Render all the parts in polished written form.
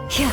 Yeah.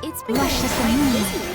It's been Lush as the quite moon. busy.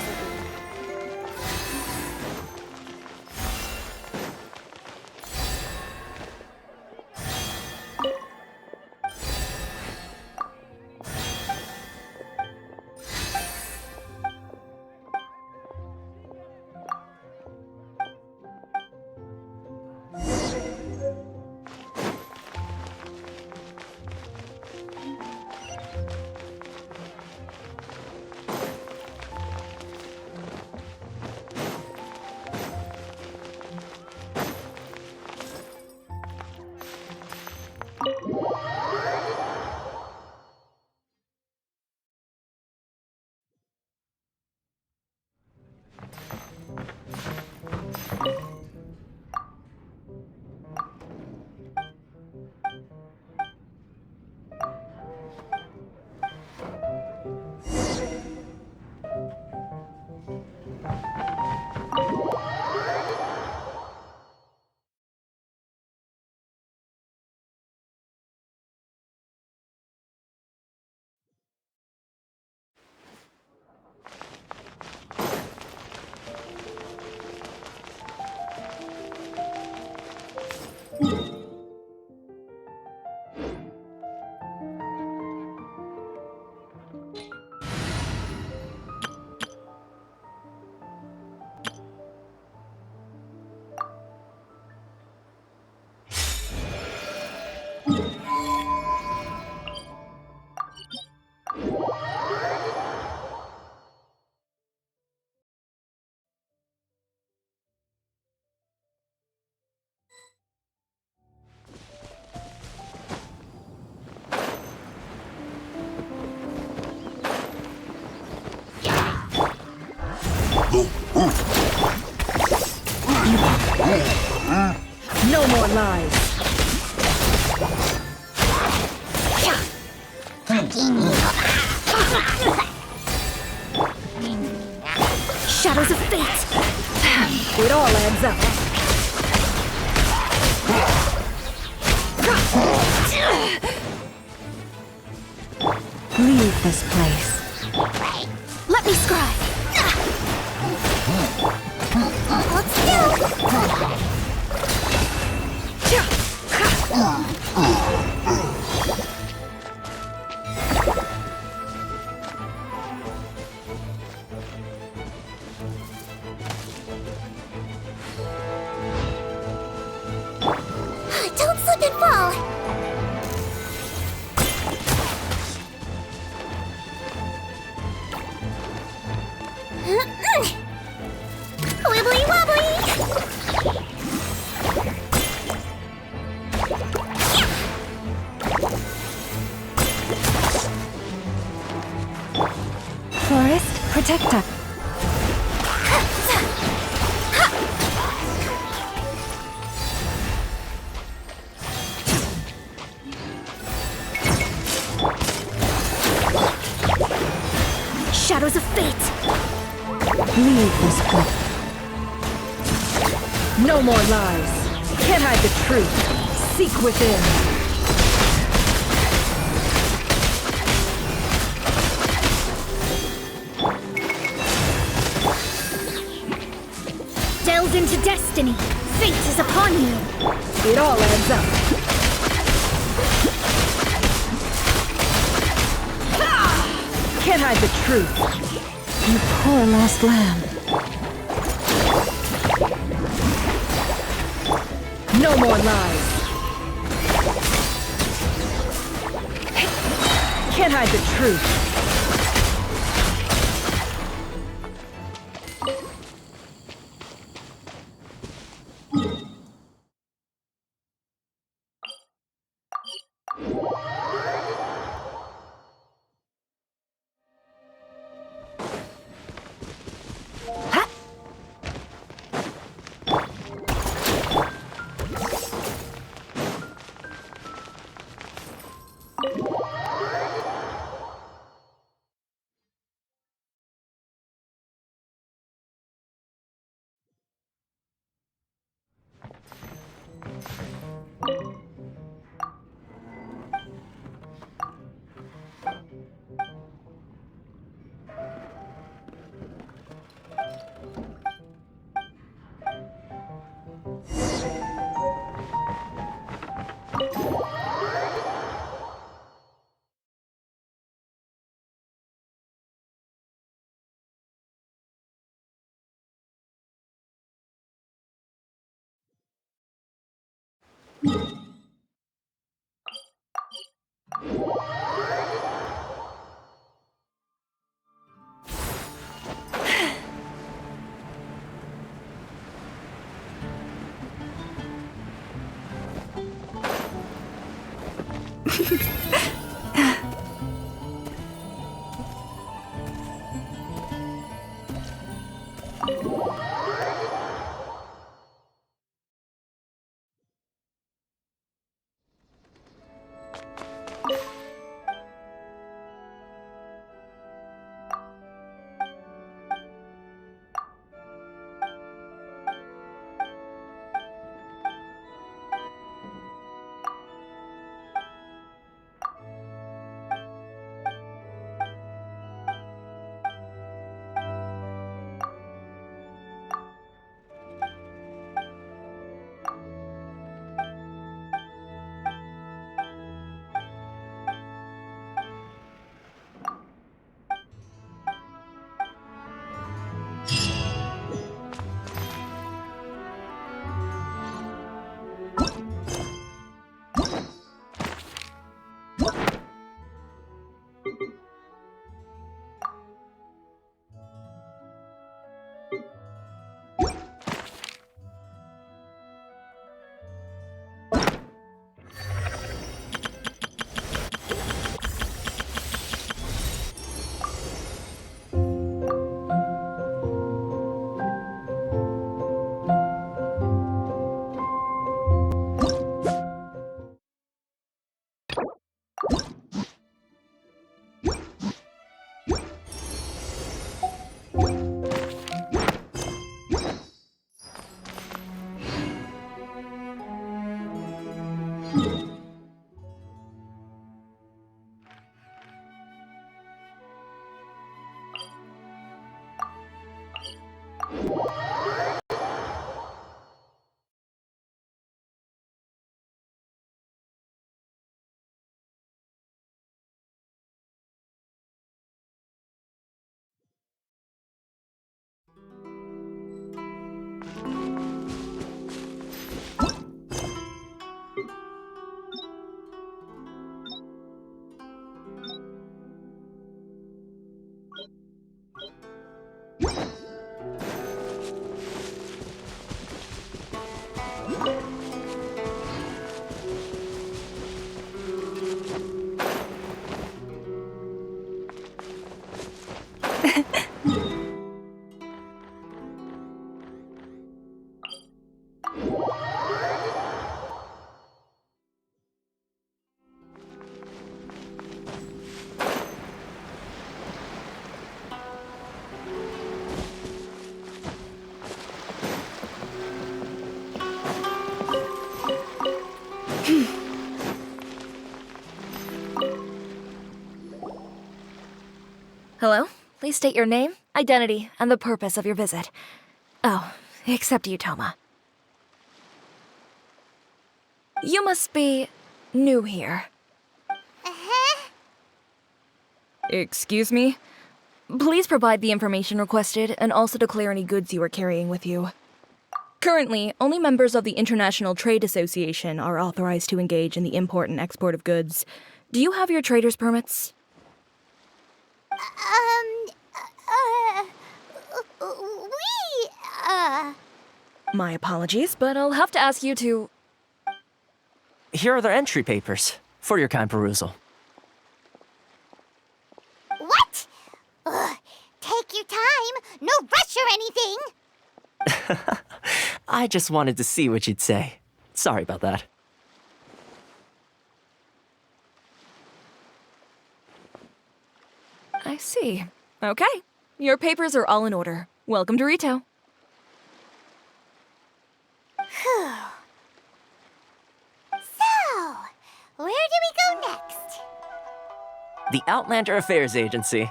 No more lies. Shadows of fate. It all adds up. Leave this place. Let me scry. Let's do. Don't slip and fall. Wibbly wobbly. Forest protector. Shadows of fate. Leave this book. No more lies. Can't hide the truth. Seek within. Delve into destiny. Fate is upon you. It all adds up. Can't hide the truth. You poor lost lamb. No more lies. Can't hide the truth. Please state your name, identity, and the purpose of your visit. Oh, except you, Toma. You must be new here. Excuse me? Please provide the information requested and also declare any goods you are carrying with you. Currently, only members of the International Trade Association are authorized to engage in the import and export of goods. Do you have your trader's permits? My apologies, but I'll have to ask you to... Here are their entry papers, for your kind perusal. What? Ugh, take your time. No rush or anything. I just wanted to see what you'd say. Sorry about that. I see. Okay. Your papers are all in order. Welcome to Rito. Phew. So, where do we go next? The Outlander Affairs Agency.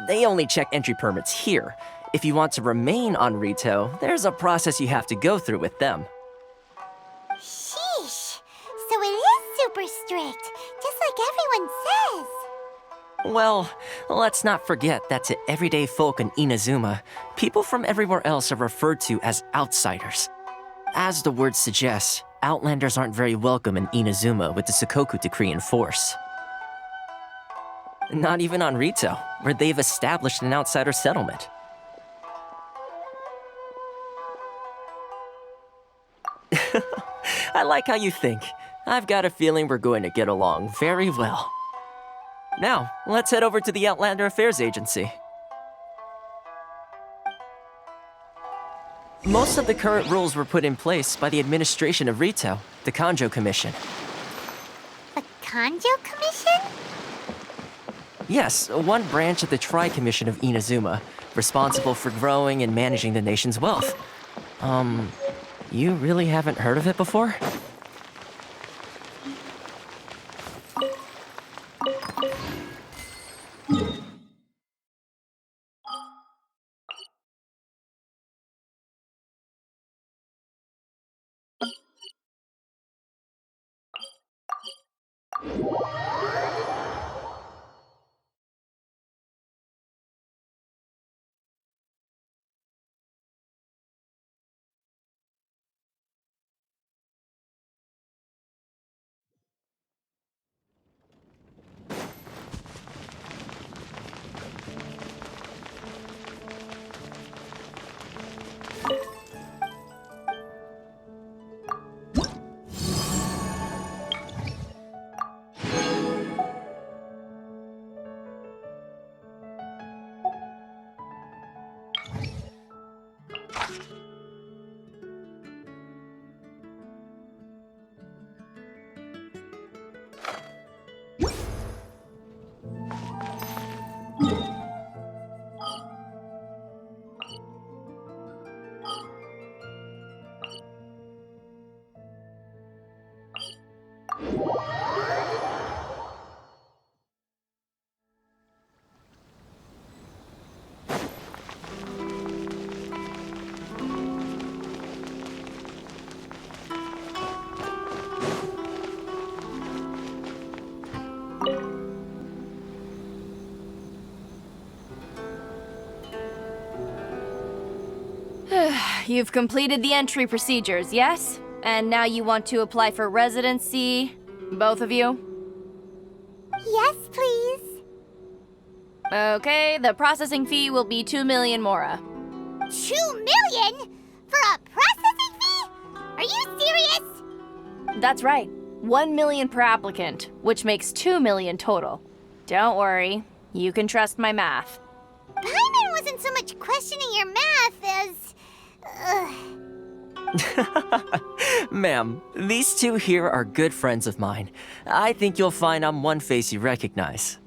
They only check entry permits here. If you want to remain on Rito, there's a process you have to go through with them. Sheesh. So it is super strict, just like everyone says. Well, let's not forget that to everyday folk in Inazuma, people from everywhere else are referred to as outsiders. As the word suggests, Outlanders aren't very welcome in Inazuma with the Sukoku Decree in force. Not even on Rito, where they've established an outsider settlement. I like how you think. I've got a feeling we're going to get along very well. Now, let's head over to the Outlander Affairs Agency. Most of the current rules were put in place by the administration of Rito, the Kanjo Commission. The Kanjo Commission? Yes, one branch of the Tri-Commission of Inazuma, responsible for growing and managing the nation's wealth. You really haven't heard of it before? You've completed the entry procedures, yes? And now you want to apply for residency? Both of you? Yes, please. Okay, the processing fee will be 2 million mora. 2 million? For a processing fee? Are you serious? That's right. 1 million per applicant, which makes 2 million total. Don't worry, you can trust my math. Paimon wasn't so much questioning your math as... Ma'am, these two here are good friends of mine. I think you'll find I'm one face you recognize.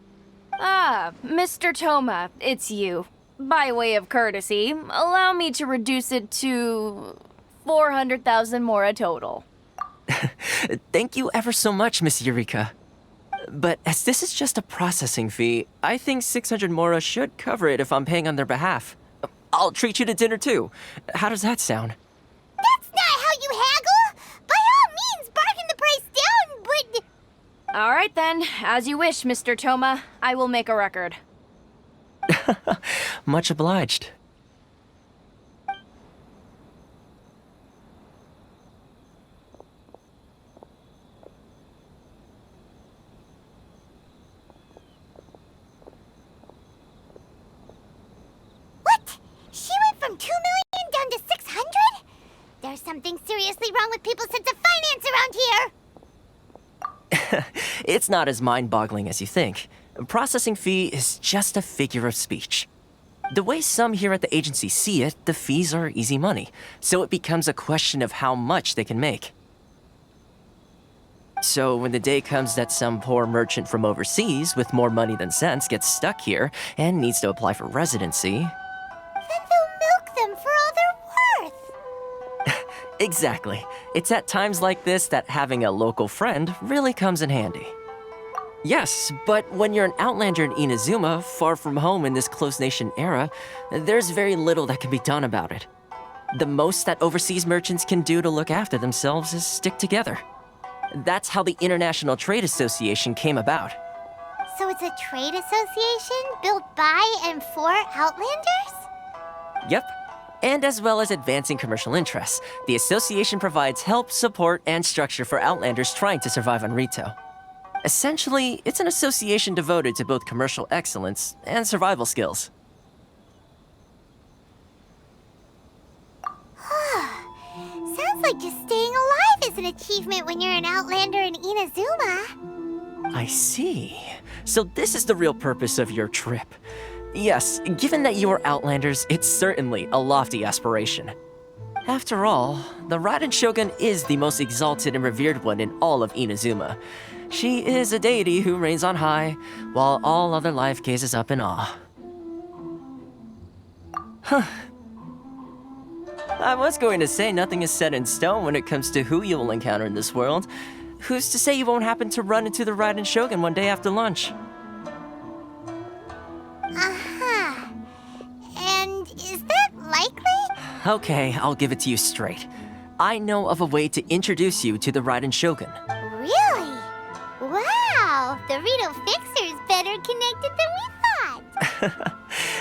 Ah, Mr. Toma, it's you. By way of courtesy, allow me to reduce it to 400,000 mora total. Thank you ever so much, Miss Eureka. But as this is just a processing fee, I think 600 Mora should cover it if I'm paying on their behalf. I'll treat you to dinner too. How does that sound? That's not how you haggle! By all means, bargain the price down, but... All right then, as you wish, Mr. Toma. I will make a record. Much obliged. What? She went from 2 million down to 600? There's something seriously wrong with people's sense of finance around here! It's not as mind-boggling as you think. A processing fee is just a figure of speech. The way some here at the agency see it, the fees are easy money, so it becomes a question of how much they can make. So when the day comes that some poor merchant from overseas with more money than sense gets stuck here and needs to apply for residency... Then they'll milk them for all they're worth! Exactly. It's at times like this that having a local friend really comes in handy. Yes, but when you're an outlander in Inazuma, far from home in this close nation era, there's very little that can be done about it. The most that overseas merchants can do to look after themselves is stick together. That's how the International Trade Association came about. So it's a trade association built by and for Outlanders? Yep. And as well as advancing commercial interests, the association provides help, support, and structure for Outlanders trying to survive on Rito. Essentially, it's an association devoted to both commercial excellence and survival skills. Sounds like just staying alive is an achievement when you're an Outlander in Inazuma. I see. So this is the real purpose of your trip. Yes, given that you are Outlanders, it's certainly a lofty aspiration. After all, the Raiden Shogun is the most exalted and revered one in all of Inazuma. She is a deity who reigns on high, while all other life gazes up in awe. Huh. I was going to say nothing is set in stone when it comes to who you will encounter in this world. Who's to say you won't happen to run into the Raiden Shogun one day after lunch? Uh-huh. And is that likely? Okay, I'll give it to you straight. I know of a way to introduce you to the Raiden Shogun. Really? Wow, the Rito Fixer's better connected than we thought.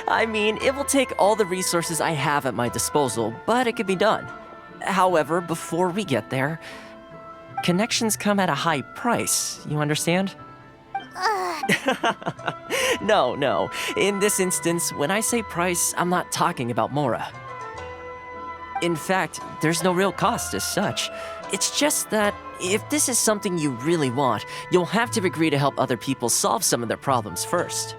I mean, it will take all the resources I have at my disposal, but it can be done. However, before we get there, connections come at a high price, you understand? No. In this instance, when I say price, I'm not talking about Mora. In fact, there's no real cost as such. It's just that if this is something you really want, you'll have to agree to help other people solve some of their problems first.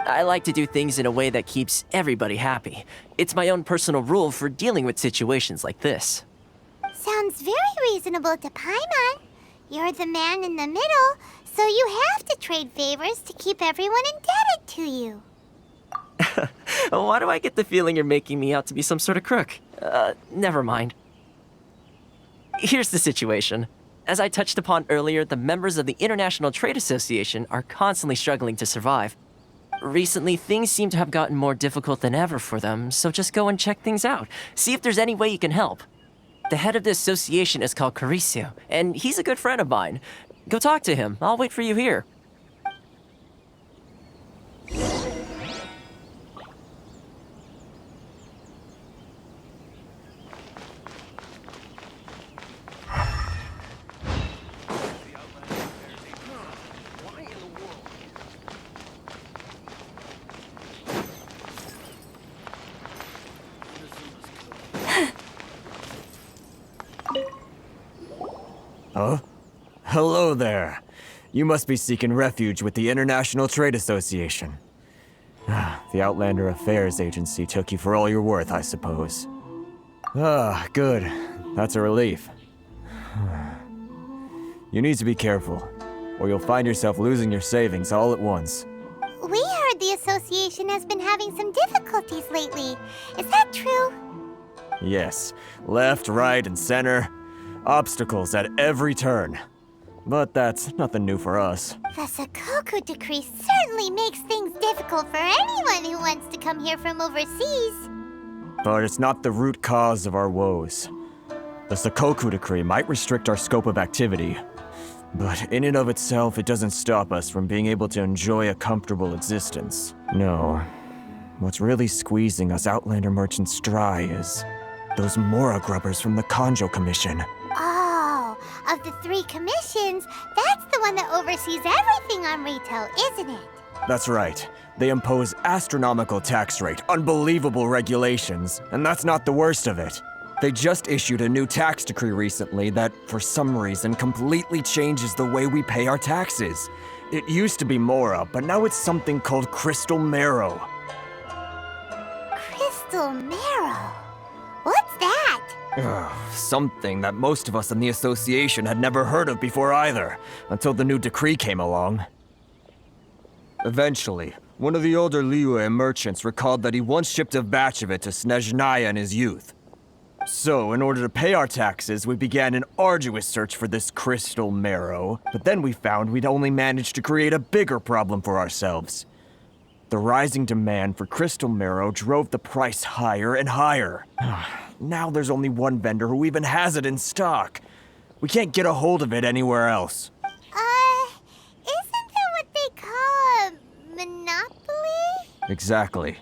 I like to do things in a way that keeps everybody happy. It's my own personal rule for dealing with situations like this. Sounds very reasonable to Paimon. You're the man in the middle, so you have to trade favors to keep everyone indebted to you. Why do I get the feeling you're making me out to be some sort of crook? Never mind. Here's the situation. As I touched upon earlier, the members of the International Trade Association are constantly struggling to survive. Recently, things seem to have gotten more difficult than ever for them, so just go and check things out. See if there's any way you can help. The head of the association is called Carisio, and he's a good friend of mine. Go talk to him. I'll wait for you here. Huh? Hello there. You must be seeking refuge with the International Trade Association. The Outlander Affairs Agency took you for all you're worth, I suppose. Good. That's a relief. You need to be careful, or you'll find yourself losing your savings all at once. We heard the association has been having some difficulties lately. Is that true? Yes. Left, right, and center. Obstacles at every turn. But that's nothing new for us. The Sakoku decree certainly makes things difficult for anyone who wants to come here from overseas. But it's not the root cause of our woes. The Sakoku decree might restrict our scope of activity, but in and of itself, it doesn't stop us from being able to enjoy a comfortable existence. No. What's really squeezing us Outlander merchants dry is those Mora grubbers from the Kanjo Commission. Oh, of the 3 commissions, that's the one that oversees everything on retail, isn't it? That's right. They impose astronomical tax rate, unbelievable regulations, and that's not the worst of it. They just issued a new tax decree recently that, for some reason, completely changes the way we pay our taxes. It used to be Mora, but now it's something called Crystal Marrow. Crystal Marrow? What's that? Something that most of us in the association had never heard of before either, until the new decree came along. Eventually, one of the older Liyue merchants recalled that he once shipped a batch of it to Snezhnaya in his youth. So, in order to pay our taxes, we began an arduous search for this crystal marrow, but then we found we'd only managed to create a bigger problem for ourselves. The rising demand for crystal marrow drove the price higher and higher. Now there's only one vendor who even has it in stock. We can't get a hold of it anywhere else. Isn't that what they call a monopoly? Exactly.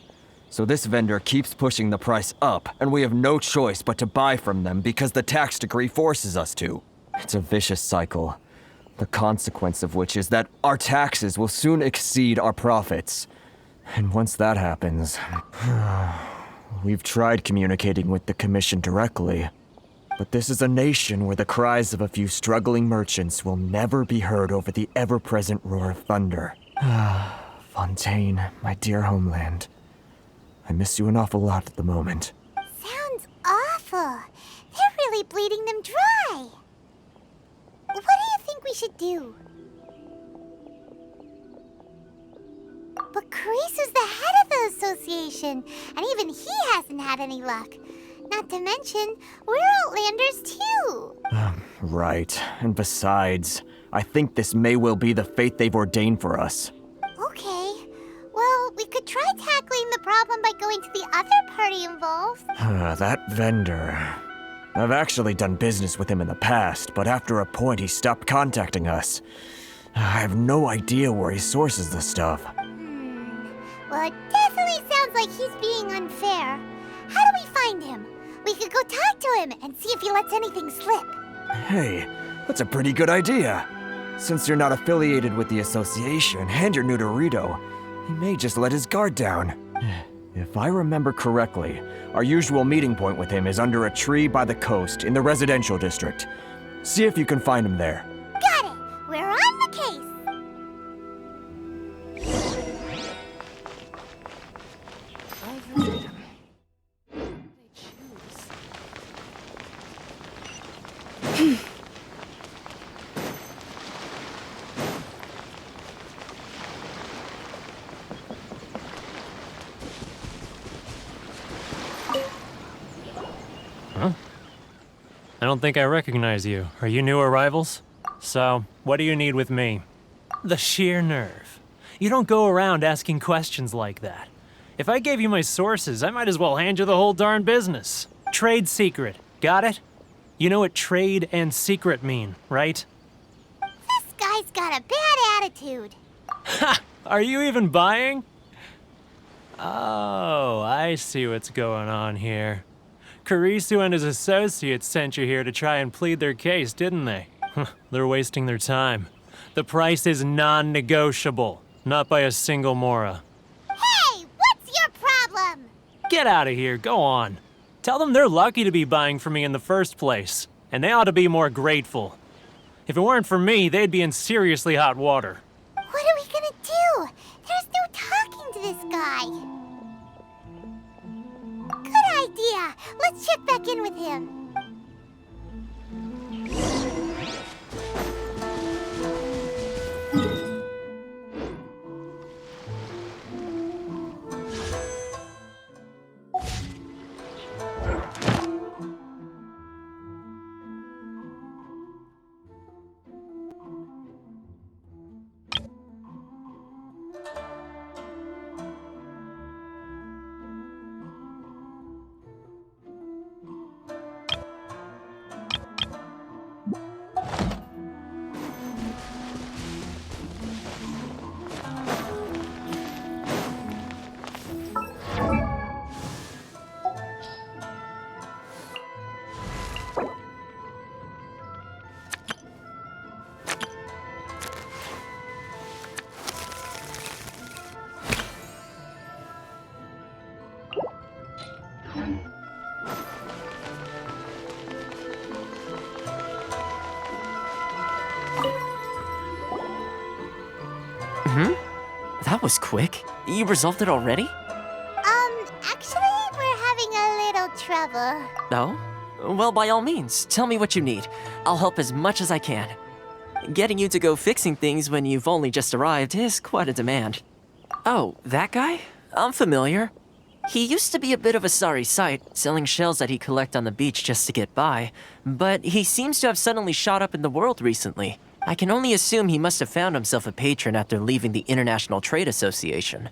So this vendor keeps pushing the price up, and we have no choice but to buy from them because the tax decree forces us to. It's a vicious cycle, the consequence of which is that our taxes will soon exceed our profits. And once that happens, we've tried communicating with the Commission directly, but this is a nation where the cries of a few struggling merchants will never be heard over the ever-present roar of thunder. Fontaine, my dear homeland. I miss you an awful lot at the moment. Sounds awful. They're really bleeding them dry. What do you think we should do? But Carisu's the head of the association, and even he hasn't had any luck. Not to mention, we're Outlanders too. Right. And besides, I think this may well be the fate they've ordained for us. Okay. Well, we could try tackling the problem by going to the other party involved. That vendor. I've actually done business with him in the past, but after a point he stopped contacting us. I have no idea where he sources the stuff. Well, it definitely sounds like he's being unfair. How do we find him? We could go talk to him and see if he lets anything slip. Hey, that's a pretty good idea. Since you're not affiliated with the association and you're new to Rito, he may just let his guard down. If I remember correctly, our usual meeting point with him is under a tree by the coast in the residential district. See if you can find him there. Got it! We're on the case! I don't think I recognize you. Are you new arrivals? So, what do you need with me? The sheer nerve. You don't go around asking questions like that. If I gave you my sources, I might as well hand you the whole darn business. Trade secret. Got it? You know what trade and secret mean, right? This guy's got a bad attitude. Ha! Are you even buying? Oh, I see what's going on here. Carisu and his associates sent you here to try and plead their case, didn't they? They're wasting their time. The price is non-negotiable, not by a single Mora. Hey, what's your problem? Get out of here, go on. Tell them they're lucky to be buying from me in the first place, and they ought to be more grateful. If it weren't for me, they'd be in seriously hot water. What are we gonna do? There's no talking to this guy. Good idea. Let's check back in with him. That was quick. You resolved it already? Actually, we're having a little trouble. No? Well, by all means, tell me what you need. I'll help as much as I can. Getting you to go fixing things when you've only just arrived is quite a demand. Oh, that guy? I'm familiar. He used to be a bit of a sorry sight, selling shells that he collect on the beach just to get by, but he seems to have suddenly shot up in the world recently. I can only assume he must have found himself a patron after leaving the International Trade Association.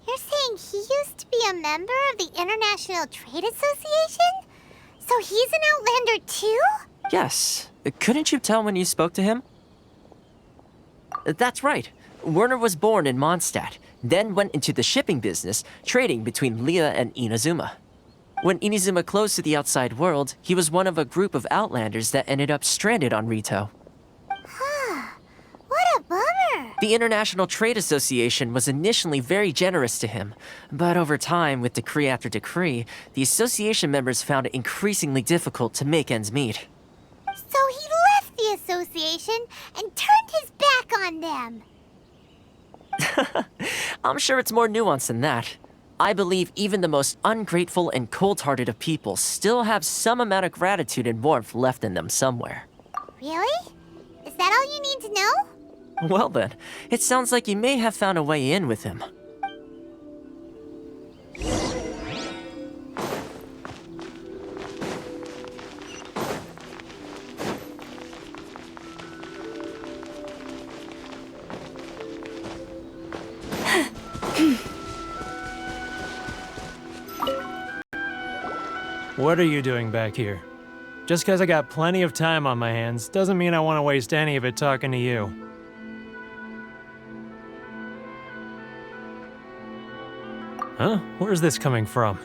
You're saying he used to be a member of the International Trade Association? So he's an Outlander too? Yes. Couldn't you tell when you spoke to him? That's right. Werner was born in Mondstadt, then went into the shipping business, trading between Leah and Inazuma. When Inazuma closed to the outside world, he was one of a group of Outlanders that ended up stranded on Rito. What a bummer! The International Trade Association was initially very generous to him, but over time, with decree after decree, the association members found it increasingly difficult to make ends meet. So he left the association and turned his back on them. I'm sure it's more nuanced than that. I believe even the most ungrateful and cold-hearted of people still have some amount of gratitude and warmth left in them somewhere. Really? Is that all you need to know? Well then, it sounds like you may have found a way in with him. What are you doing back here? Just because I got plenty of time on my hands doesn't mean I want to waste any of it talking to you. Huh? Where's this coming from?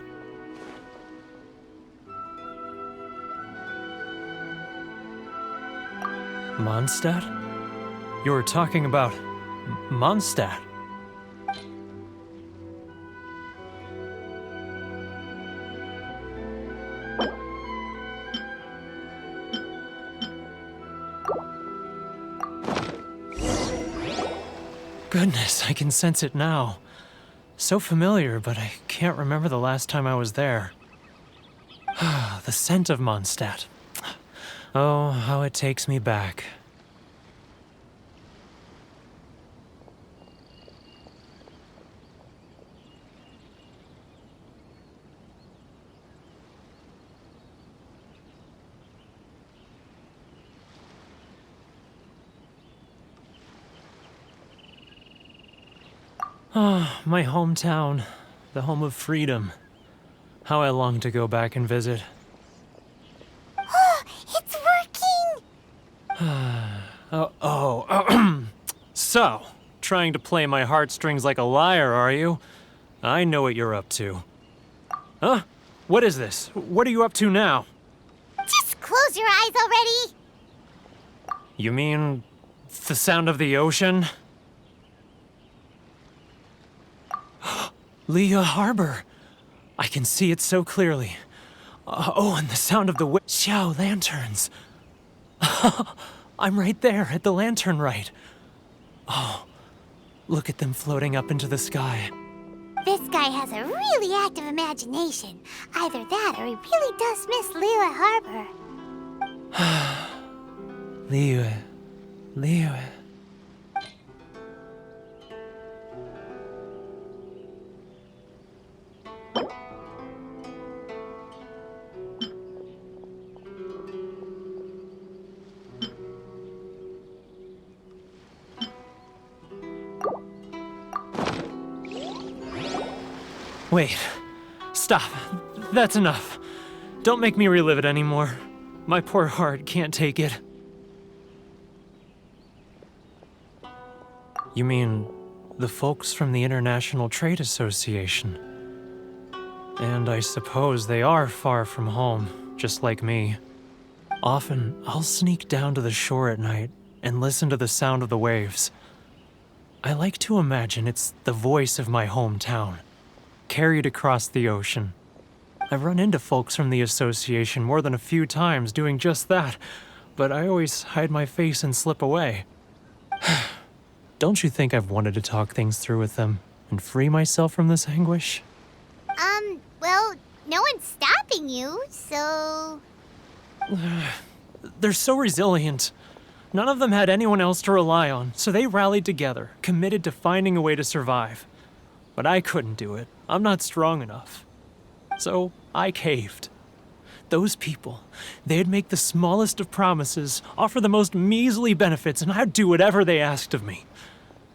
Mondstadt? You were talking about Mondstadt. Goodness, I can sense it now. So familiar, but I can't remember the last time I was there. The scent of Mondstadt. Oh, how it takes me back. Ah, my hometown, the home of freedom. How I long to go back and visit. It's working! So, trying to play my heartstrings like a liar, are you? I know what you're up to. Huh? What is this? What are you up to now? Just close your eyes already! You mean the sound of the ocean? Leah Harbor. I can see it so clearly. And the sound of the Xiao lanterns. I'm right there at the lantern right. Oh, look at them floating up into the sky. This guy has a really active imagination. Either that or he really does miss Liyue Harbor. Liyue. Wait. Stop. That's enough. Don't make me relive it anymore. My poor heart can't take it. You mean the folks from the International Trade Association? And I suppose they are far from home, just like me. Often, I'll sneak down to the shore at night and listen to the sound of the waves. I like to imagine it's the voice of my hometown, carried across the ocean. I've run into folks from the association more than a few times doing just that, but I always hide my face and slip away. Don't you think I've wanted to talk things through with them and free myself from this anguish? Well, no one's stopping you, so... They're so resilient. None of them had anyone else to rely on, so they rallied together, committed to finding a way to survive. But I couldn't do it. I'm not strong enough. So I caved. Those people, they'd make the smallest of promises, offer the most measly benefits, and I'd do whatever they asked of me.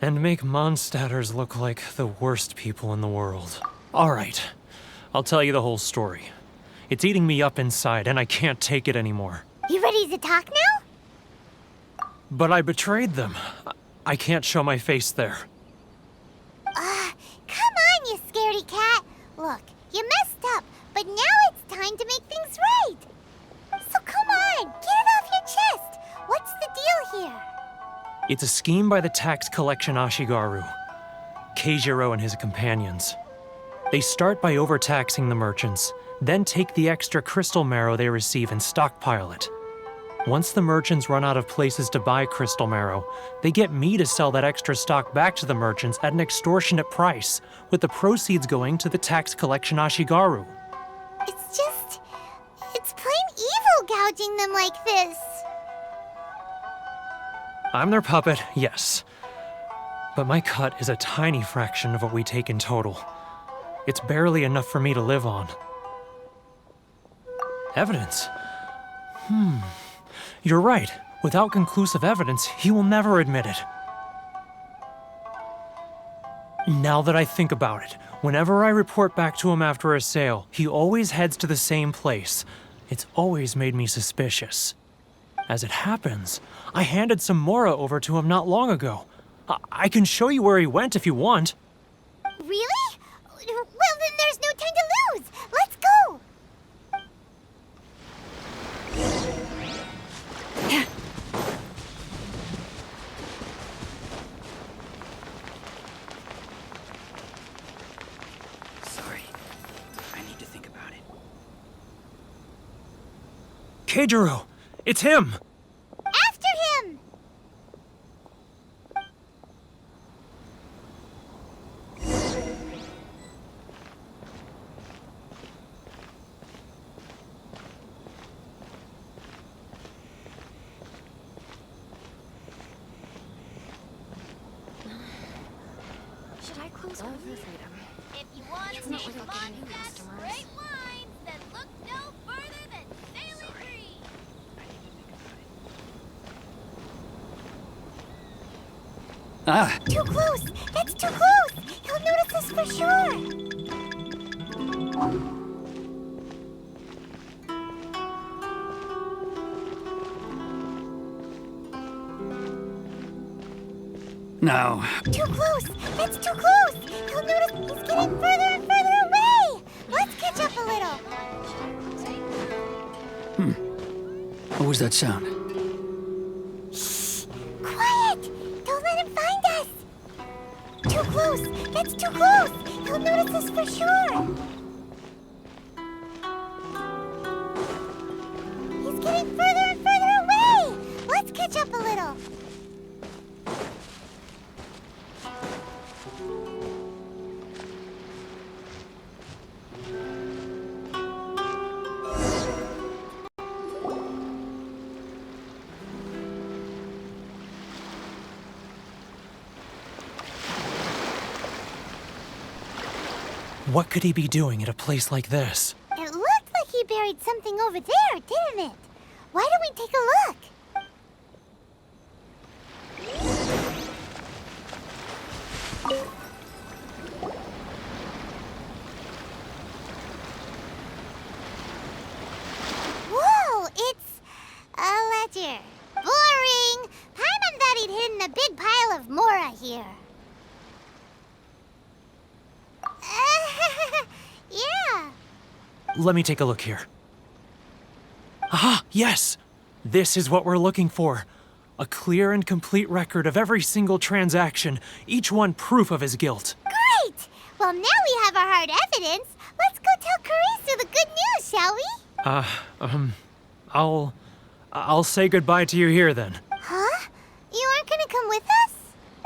And make Mondstadters look like the worst people in the world. All right, I'll tell you the whole story. It's eating me up inside, and I can't take it anymore. You ready to talk now? But I betrayed them. I can't show my face there. Come on, you scaredy cat. Look, you messed up, but now it's time to make things right. So come on, get it off your chest. What's the deal here? It's a scheme by the tax collection Ashigaru, Keijiro and his companions. They start by overtaxing the merchants, then take the extra crystal marrow they receive and stockpile it. Once the merchants run out of places to buy crystal marrow, they get me to sell that extra stock back to the merchants at an extortionate price, with the proceeds going to the tax collection Ashigaru. It's plain evil gouging them like this. I'm their puppet, yes. But my cut is a tiny fraction of what we take in total. It's barely enough for me to live on. Evidence? You're right. Without conclusive evidence, he will never admit it. Now that I think about it, whenever I report back to him after a sale, he always heads to the same place. It's always made me suspicious. As it happens, I handed some Mora over to him not long ago. I can show you where he went if you want. Really? Well, then there's no time to lose. Let's go. Sorry. I need to think about it. Keijiro! It's him! After him. Should I close all for freedom? If you want to see Mondstadt's great wines, then look no further than Sailing Green. Ah! Too close! That's too close! He'll notice us for sure! No. Too close! That's too close! He'll notice he's getting further and further away! Let's catch up a little! What was that sound? Shh! Quiet! Don't let him find us! Too close! That's too close! He'll notice us for sure! He's getting further and further away! Let's catch up a little! What could he be doing at a place like this? It looked like he buried something over there, didn't it? Why don't we take a look? Whoa, it's a ledger. Boring! Paimon thought he'd hidden a big pile of Mora here. Yeah. Let me take a look here. Ah, yes! This is what we're looking for. A clear and complete record of every single transaction, each one proof of his guilt. Great! Well, now we have our hard evidence. Let's go tell Karisu the good news, shall we? I'll say goodbye to you here then. Huh? You aren't gonna come with us?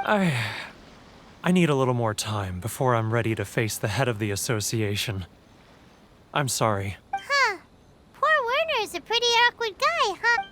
I need a little more time before I'm ready to face the head of the association. I'm sorry. Huh. Poor Werner's a pretty awkward guy, huh?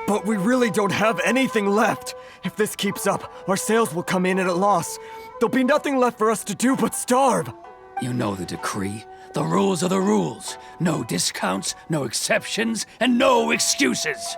But we really don't have anything left. If this keeps up, our sales will come in at a loss. There'll be nothing left for us to do but starve. You know the decree. The rules are the rules. No discounts, no exceptions, and no excuses.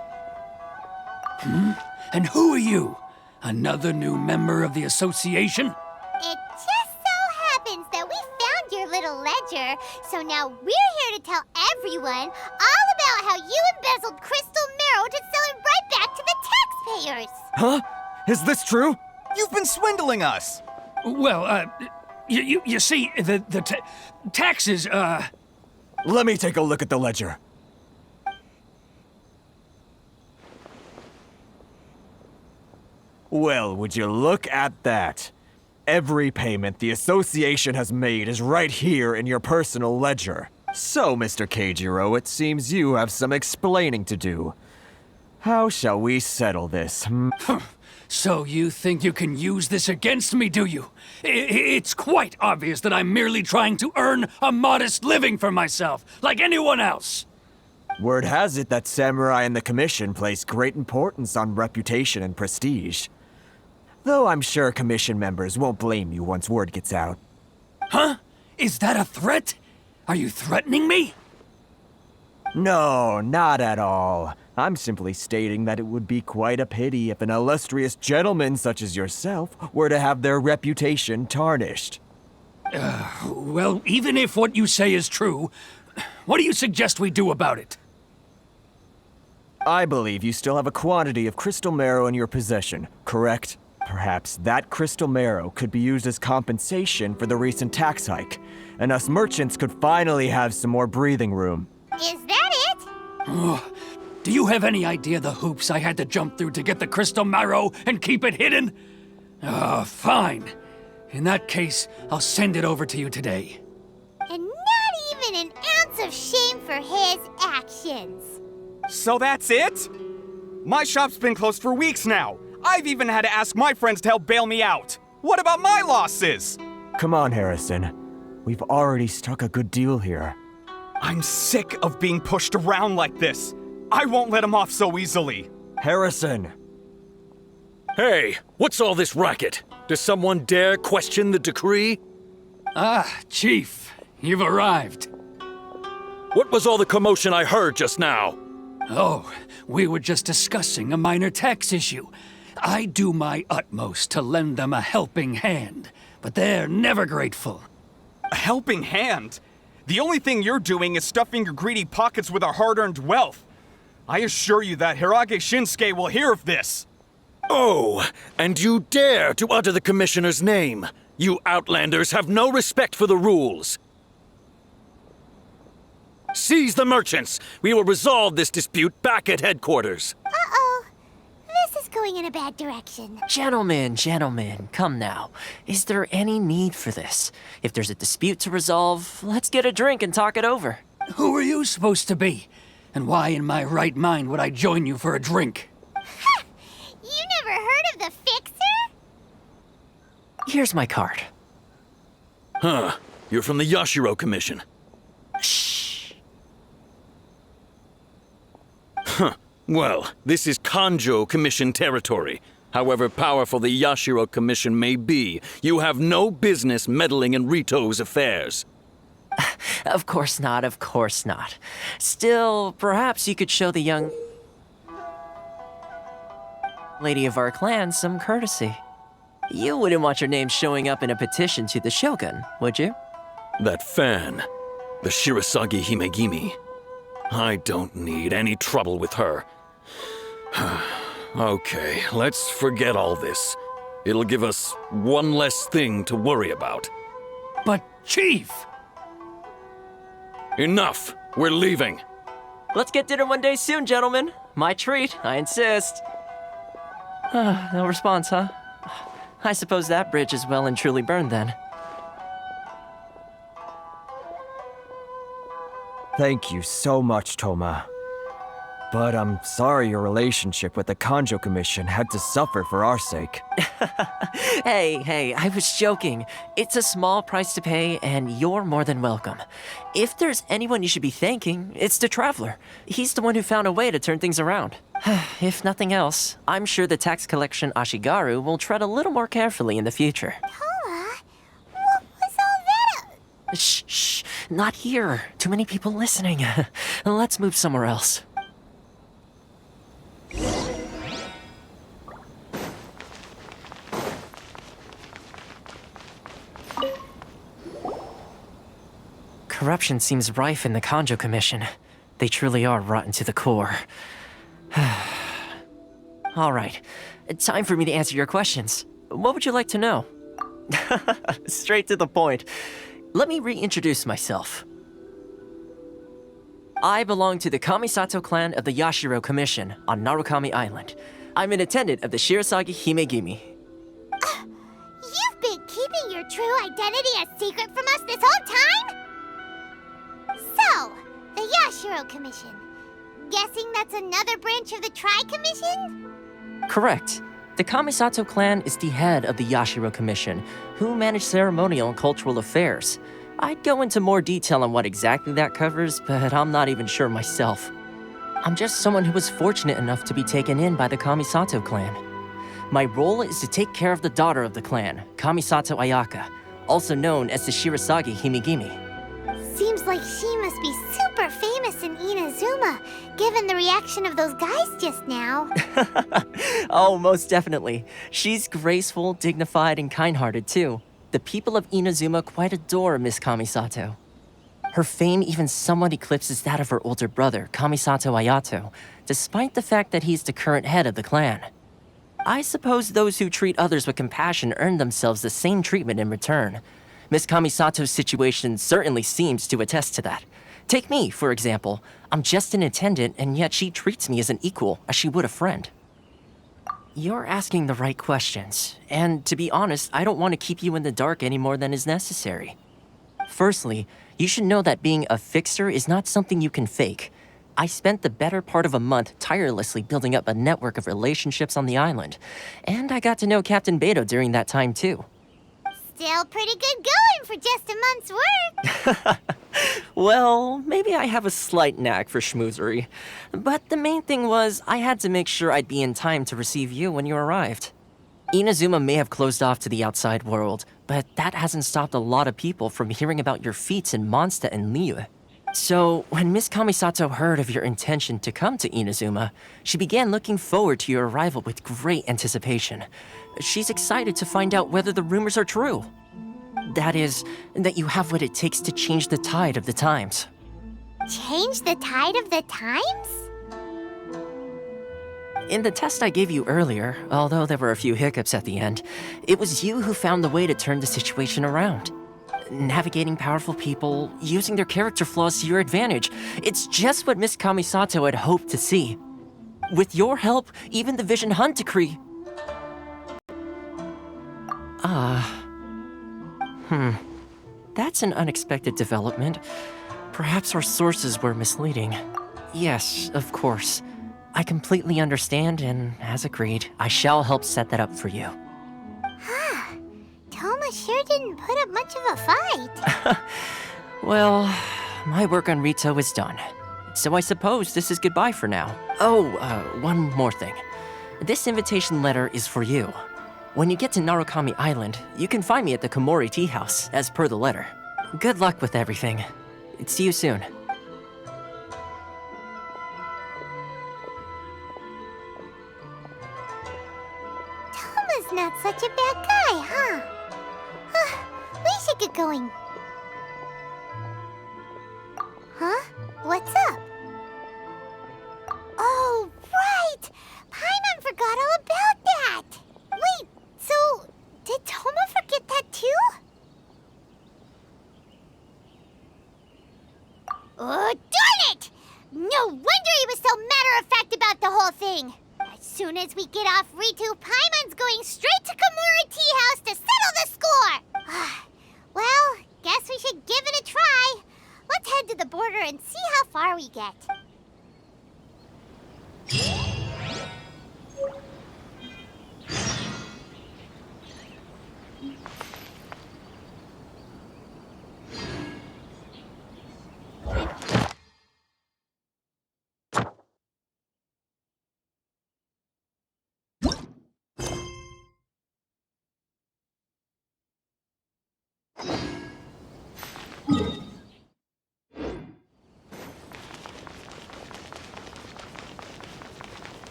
And who are you? Another new member of the association? It just so happens that we found your little ledger, so now we're here to tell everyone all about how you embezzled crystal marrow to sell it right back to the taxpayers. Huh? Is this true? You've been swindling us! Well, you see, the taxes, Let me take a look at the ledger. Well, would you look at that? Every payment the association has made is right here in your personal ledger. So, Mr. Keijiro, it seems you have some explaining to do. How shall we settle this? So you think you can use this against me, do you? It's quite obvious that I'm merely trying to earn a modest living for myself, like anyone else. Word has it that Samurai and the Commission place great importance on reputation and prestige. Though I'm sure Commission members won't blame you once word gets out. Huh? Is that a threat? Are you threatening me? No, not at all. I'm simply stating that it would be quite a pity if an illustrious gentleman such as yourself were to have their reputation tarnished. Well, even if what you say is true, what do you suggest we do about it? I believe you still have a quantity of crystal marrow in your possession, correct? Perhaps that crystal marrow could be used as compensation for the recent tax hike, and us merchants could finally have some more breathing room. Is that it? Do you have any idea the hoops I had to jump through to get the crystal marrow and keep it hidden? Fine. In that case, I'll send it over to you today. And not even an ounce of shame for his actions. So that's it? My shop's been closed for weeks now. I've even had to ask my friends to help bail me out. What about my losses? Come on, Harrison. We've already struck a good deal here. I'm sick of being pushed around like this. I won't let him off so easily. Harrison! Hey, what's all this racket? Does someone dare question the decree? Chief, you've arrived. What was all the commotion I heard just now? Oh, we were just discussing a minor tax issue. I do my utmost to lend them a helping hand, but they're never grateful. A helping hand? The only thing you're doing is stuffing your greedy pockets with our hard-earned wealth. I assure you that Hirage Shinsuke will hear of this. Oh, and you dare to utter the Commissioner's name. You Outlanders have no respect for the rules. Seize the merchants. We will resolve this dispute back at headquarters. Uh-oh. This is going in a bad direction. Gentlemen, come now. Is there any need for this? If there's a dispute to resolve, let's get a drink and talk it over. Who are you supposed to be? And why in my right mind would I join you for a drink? You never heard of the Fixer? Here's my card. Huh. You're from the Yashiro Commission. Shh. Huh. Well, this is Kanjo Commission territory. However powerful the Yashiro Commission may be, you have no business meddling in Rito's affairs. Of course not, of course not. Still, perhaps you could show the young lady of our clan some courtesy. You wouldn't want your name showing up in a petition to the Shogun, would you? That fan, the Shirasagi Himegimi. I don't need any trouble with her. Okay, let's forget all this. It'll give us one less thing to worry about. But, Chief! Enough! We're leaving. Let's get dinner one day soon, gentlemen. My treat, I insist. No response, huh? I suppose that bridge is well and truly burned then. Thank you so much, Toma. But I'm sorry your relationship with the Kanjo Commission had to suffer for our sake. Hey, I was joking. It's a small price to pay, and you're more than welcome. If there's anyone you should be thanking, it's the Traveler. He's the one who found a way to turn things around. If nothing else, I'm sure the tax collection Ashigaru will tread a little more carefully in the future. Toma, what was all that? Shh, not here. Too many people listening. Let's move somewhere else. Corruption seems rife in the Kanjo Commission. They truly are rotten to the core. All right, time for me to answer your questions. What would you like to know? Straight to the point. Let me reintroduce myself. I belong to the Kamisato clan of the Yashiro Commission on Narukami Island. I'm an attendant of the Shirasagi Himegimi. You've been keeping your true identity a secret from us this whole time? So, the Yashiro Commission. Guessing that's another branch of the Tri-Commission? Correct. The Kamisato clan is the head of the Yashiro Commission, who manage ceremonial and cultural affairs. I'd go into more detail on what exactly that covers, but I'm not even sure myself. I'm just someone who was fortunate enough to be taken in by the Kamisato clan. My role is to take care of the daughter of the clan, Kamisato Ayaka, also known as the Shirasagi Himegimi. Seems like she must be super famous in Inazuma, given the reaction of those guys just now. Oh, most definitely. She's graceful, dignified, and kind-hearted too. The people of Inazuma quite adore Miss Kamisato. Her fame even somewhat eclipses that of her older brother, Kamisato Ayato, despite the fact that he's the current head of the clan. I suppose those who treat others with compassion earn themselves the same treatment in return. Miss Kamisato's situation certainly seems to attest to that. Take me, for example. I'm just an attendant, and yet she treats me as an equal, as she would a friend. You're asking the right questions, and to be honest, I don't want to keep you in the dark any more than is necessary. Firstly, you should know that being a fixer is not something you can fake. I spent the better part of a month tirelessly building up a network of relationships on the island, and I got to know Captain Beto during that time too. Still pretty good going for just a month's work. Well, maybe I have a slight knack for schmoozery. But the main thing was, I had to make sure I'd be in time to receive you when you arrived. Inazuma may have closed off to the outside world, but that hasn't stopped a lot of people from hearing about your feats in Mondstadt and Liyue. So, when Miss Kamisato heard of your intention to come to Inazuma, she began looking forward to your arrival with great anticipation. She's excited to find out whether the rumors are true. That is, that you have what it takes to change the tide of the times. Change the tide of the times? In the test I gave you earlier, although there were a few hiccups at the end, it was you who found the way to turn the situation around. Navigating powerful people, using their character flaws to your advantage. It's just what Miss Kamisato had hoped to see. With your help, even the Vision Hunt decree... That's an unexpected development. Perhaps our sources were misleading. Yes, of course. I completely understand, and as agreed, I shall help set that up for you. Toma sure didn't put up much of a fight. Well, my work on Rito is done. So I suppose this is goodbye for now. Oh, one more thing. This invitation letter is for you. When you get to Narukami Island, you can find me at the Komori Tea House, as per the letter. Good luck with everything. See you soon. Toma's not such a bad guy, huh? We should get going. Huh? What's up? Oh, right! Paimon forgot all about that! Wait, so did Toma forget that too? Oh, darn it! No wonder he was so matter-of-fact about the whole thing! As soon as we get off Ritu, Paimon's going straight to Kamura Tea House to settle the score! Well, guess we should give it a try. Let's head to the border and see how far we get.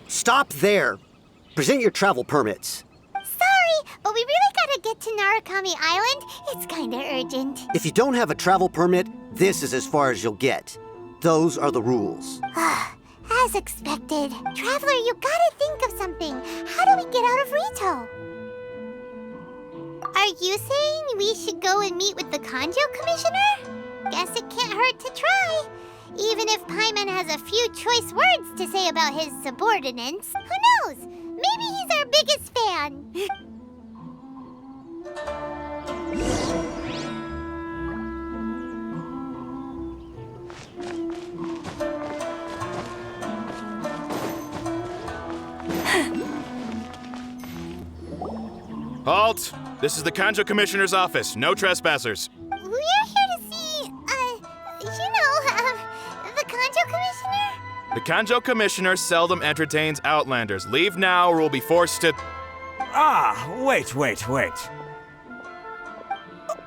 Stop there! Present your travel permits. Sorry, but we really gotta get to Narukami Island. It's kinda urgent. If you don't have a travel permit, this is as far as you'll get. Those are the rules. As expected. Traveler, you gotta think of something. How do we get out of Rito? Are you saying we should go and meet with the Kanjo Commissioner? Guess it can't hurt to try. Even if Paimon has a few choice words to say about his subordinates, who knows? Maybe he's our biggest fan. Halt! This is the Kanjo Commissioner's office. No trespassers. We're here to see, the Kanjo Commissioner? The Kanjo Commissioner seldom entertains Outlanders. Leave now or we'll be forced to... Wait.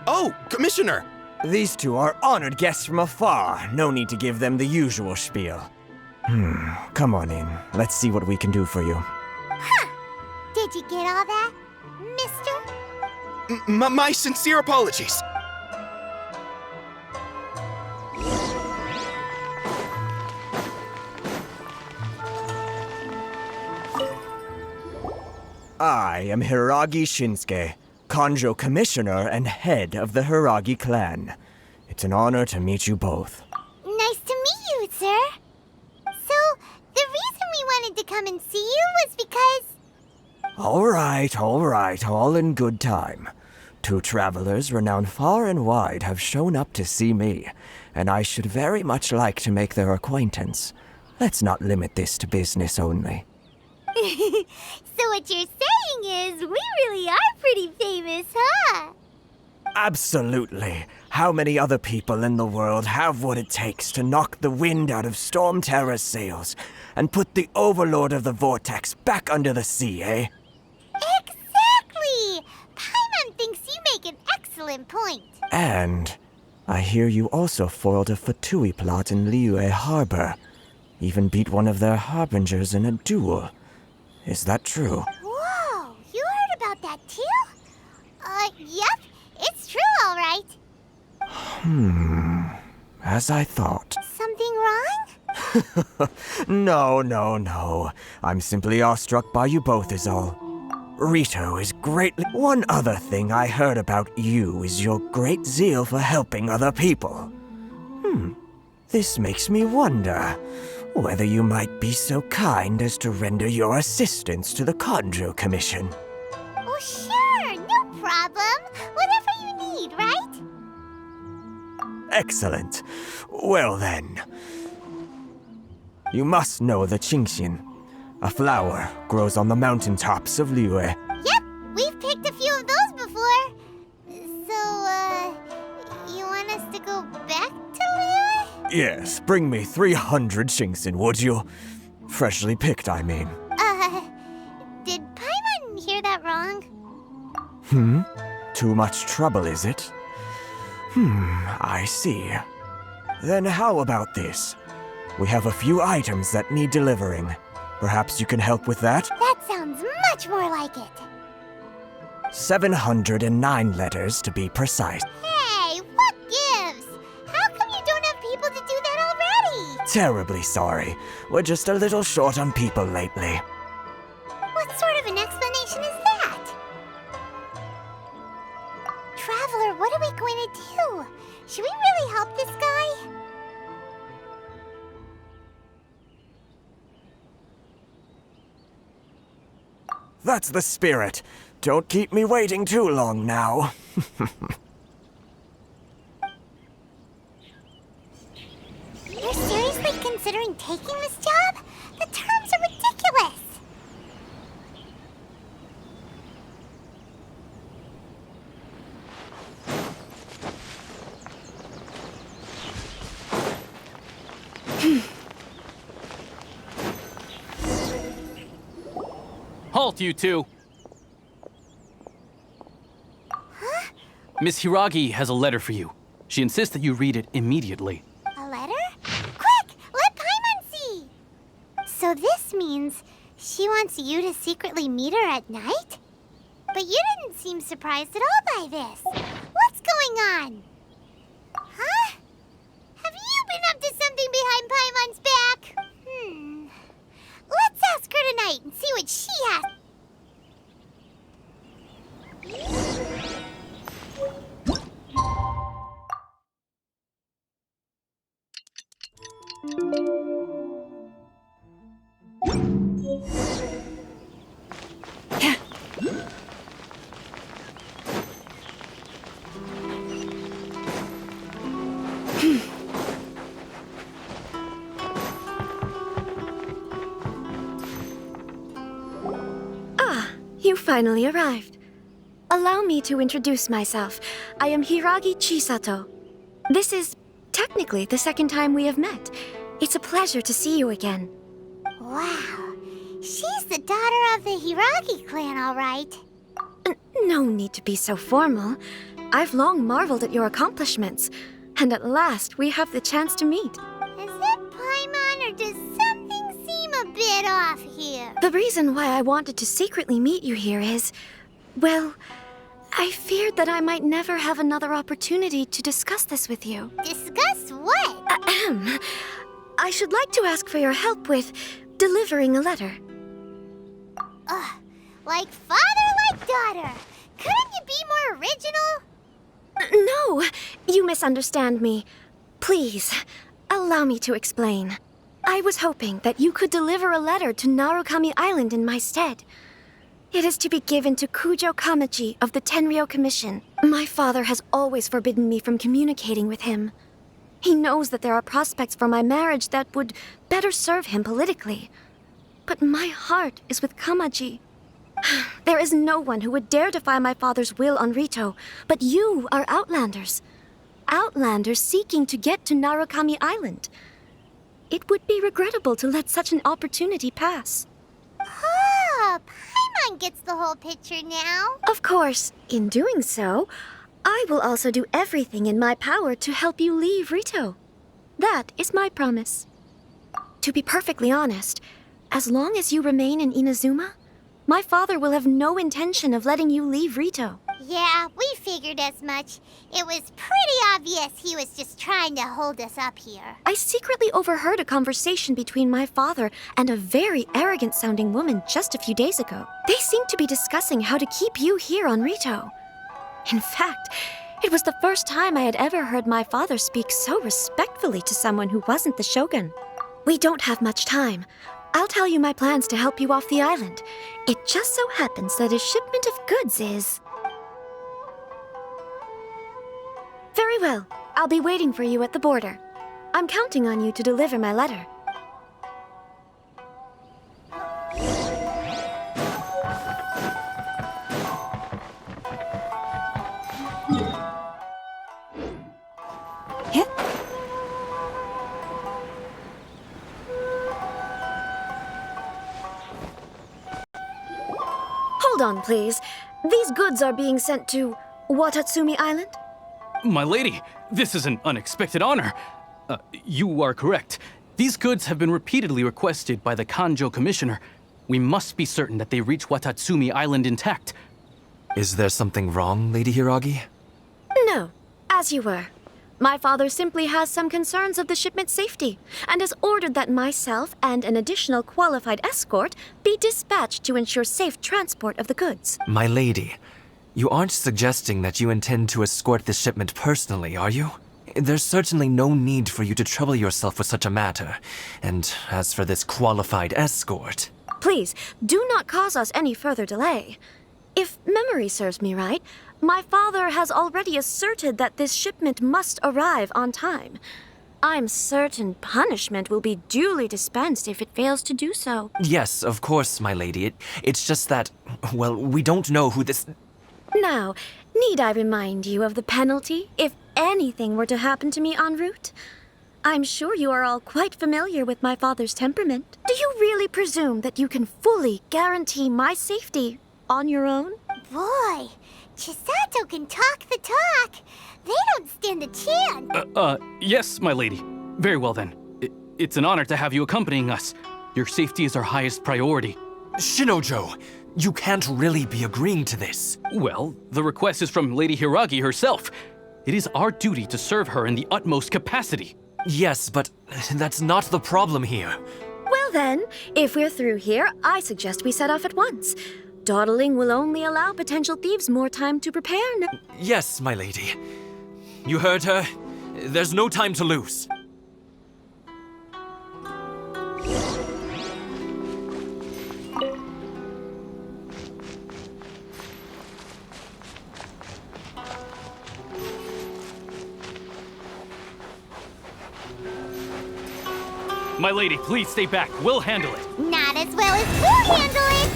Oh, Commissioner! These two are honored guests from afar. No need to give them the usual spiel. Come on in. Let's see what we can do for you. Did you get all that, mister? My sincere apologies. I am Hiragi Shinsuke, Kanjo Commissioner and head of the Hiragi clan. It's an honor to meet you both. Nice to meet you, sir. So, the reason we wanted to come and see you was because... All right, all in good time. Two travelers renowned far and wide have shown up to see me, and I should very much like to make their acquaintance. Let's not limit this to business only. So what you're saying is, we really are pretty famous, huh? Absolutely. How many other people in the world have what it takes to knock the wind out of Storm Terror's sails and put the Overlord of the Vortex back under the sea, eh? Exactly! Paimon thinks you make an excellent point. And I hear you also foiled a Fatui plot in Liyue Harbor. Even beat one of their harbingers in a duel. Is that true? Whoa, you heard about that too? Yep, it's true, all right. As I thought. Something wrong? No. I'm simply awestruck by you both is all. Rito is greatly... One other thing I heard about you is your great zeal for helping other people. This makes me wonder whether you might be so kind as to render your assistance to the Kanjo Commission. Oh, sure, no problem. Whatever you need, right? Excellent. Well then. You must know the Qingshin. A flower grows on the mountaintops of Liyue. Yep, we've picked a few of those before. So, you want us to go back to Liyue? Yes, bring me 300 Qingshin, would you? Freshly picked, I mean. Did Paimon hear that wrong? Too much trouble, is it? I see. Then how about this? We have a few items that need delivering. Perhaps you can help with that? That sounds much more like it. 709 letters to be precise. Hey, what gives? How come you don't have people to do that already? Terribly sorry. We're just a little short on people lately. What sort of an explanation is that? Traveler, what are we going to do? Should we really help this guy? That's the spirit. Don't keep me waiting too long now. You're seriously considering taking this job? The terms are ridiculous. Halt, you two! Huh? Miss Hiragi has a letter for you. She insists that you read it immediately. A letter? Quick! Let Paimon see! So this means she wants you to secretly meet her at night? But you didn't seem surprised at all by this. What's going on? Huh? Have you been up to something behind Paimon's back? Let's ask her tonight and see what she has. You finally arrived. Allow me to introduce myself. I am Hiragi Chisato. This is technically the second time we have met. It's a pleasure to see you again. Wow. She's the daughter of the Hiragi clan, all right. No need to be so formal. I've long marveled at your accomplishments. And at last, we have the chance to meet. Is it Paimon, or does something seem a bit off here? The reason why I wanted to secretly meet you here is, well, I feared that I might never have another opportunity to discuss this with you. Discuss what? Ahem. I should like to ask for your help with delivering a letter. Like father, like daughter. Couldn't you be more original? No, you misunderstand me. Please, allow me to explain. I was hoping that you could deliver a letter to Narukami Island in my stead. It is to be given to Kujo Kamaji of the Tenryou Commission. My father has always forbidden me from communicating with him. He knows that there are prospects for my marriage that would better serve him politically. But my heart is with Kamaji. There is no one who would dare defy my father's will on Rito, but you are Outlanders. Outlanders seeking to get to Narukami Island. It would be regrettable to let such an opportunity pass. Oh, Paimon gets the whole picture now. Of course, in doing so, I will also do everything in my power to help you leave Rito. That is my promise. To be perfectly honest, as long as you remain in Inazuma, my father will have no intention of letting you leave Rito. Yeah, we figured as much. It was pretty obvious he was just trying to hold us up here. I secretly overheard a conversation between my father and a very arrogant-sounding woman just a few days ago. They seemed to be discussing how to keep you here on Rito. In fact, it was the first time I had ever heard my father speak so respectfully to someone who wasn't the shogun. We don't have much time. I'll tell you my plans to help you off the island. It just so happens that a shipment of goods is... Very well. I'll be waiting for you at the border. I'm counting on you to deliver my letter. Hold on, please. These goods are being sent to Watatsumi Island? My lady, this is an unexpected honor. You are correct. These goods have been repeatedly requested by the Kanjo Commissioner. We must be certain that they reach Watatsumi Island intact. Is there something wrong, Lady Hiragi? No, as you were. My father simply has some concerns of the shipment's safety, and has ordered that myself and an additional qualified escort be dispatched to ensure safe transport of the goods. My lady, you aren't suggesting that you intend to escort this shipment personally, are you? There's certainly no need for you to trouble yourself with such a matter. And as for this qualified escort... Please, do not cause us any further delay. If memory serves me right, my father has already asserted that this shipment must arrive on time. I'm certain punishment will be duly dispensed if it fails to do so. Yes, of course, my lady. It's just that, well, we don't know who this... Now, need I remind you of the penalty if anything were to happen to me en route? I'm sure you are all quite familiar with my father's temperament. Do you really presume that you can fully guarantee my safety on your own? Boy, Chisato can talk the talk. They don't stand a chance. Yes, my lady. Very well then. It's an honor to have you accompanying us. Your safety is our highest priority. Shinojo, you can't really be agreeing to this. Well, the request is from Lady Hiragi herself. It is our duty to serve her in the utmost capacity. Yes, but that's not the problem here. Well then, if we're through here, I suggest we set off at once. Dawdling will only allow potential thieves more time to prepare. Yes, my lady. You heard her. There's no time to lose. My lady, please stay back. We'll handle it. Not as well as we'll handle it.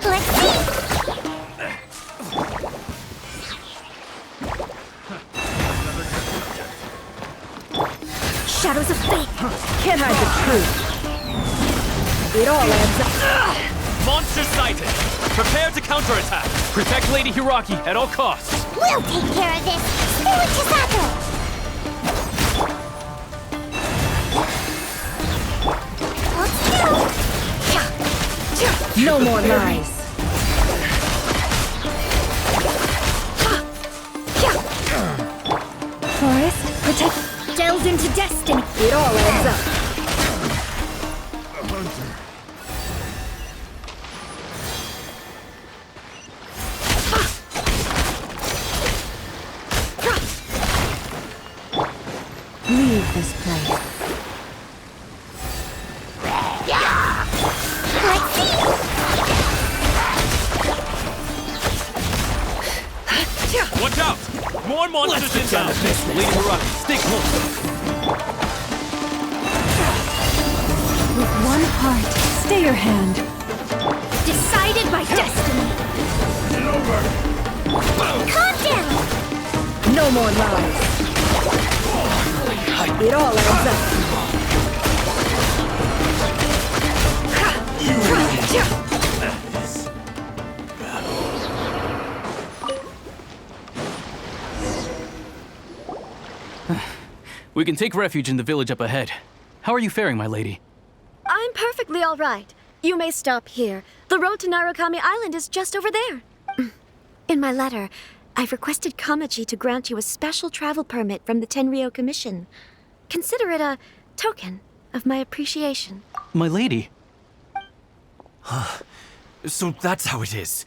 Let's see. Shadows of fate. Can't hide the truth. It all adds up. Monster sighted! Prepare to counterattack! Protect Lady Hiragi at all costs! We'll take care of this. Stay with Chisato. Let's go. No more lies. Forest, protect. Delves into destiny. It all adds up. Leave this place. Let's see. Watch out! More monsters inbound! Lady Hiragi, stay close! With one heart, stay your hand. Decided by destiny. Calm down. No more lies. It all adds up. We can take refuge in the village up ahead. How are you faring, my lady? I'm perfectly all right. You may stop here. The road to Narukami Island is just over there. In my letter, I've requested Kamaji to grant you a special travel permit from the Tenryou Commission. Consider it a token of my appreciation. My lady? So that's how it is.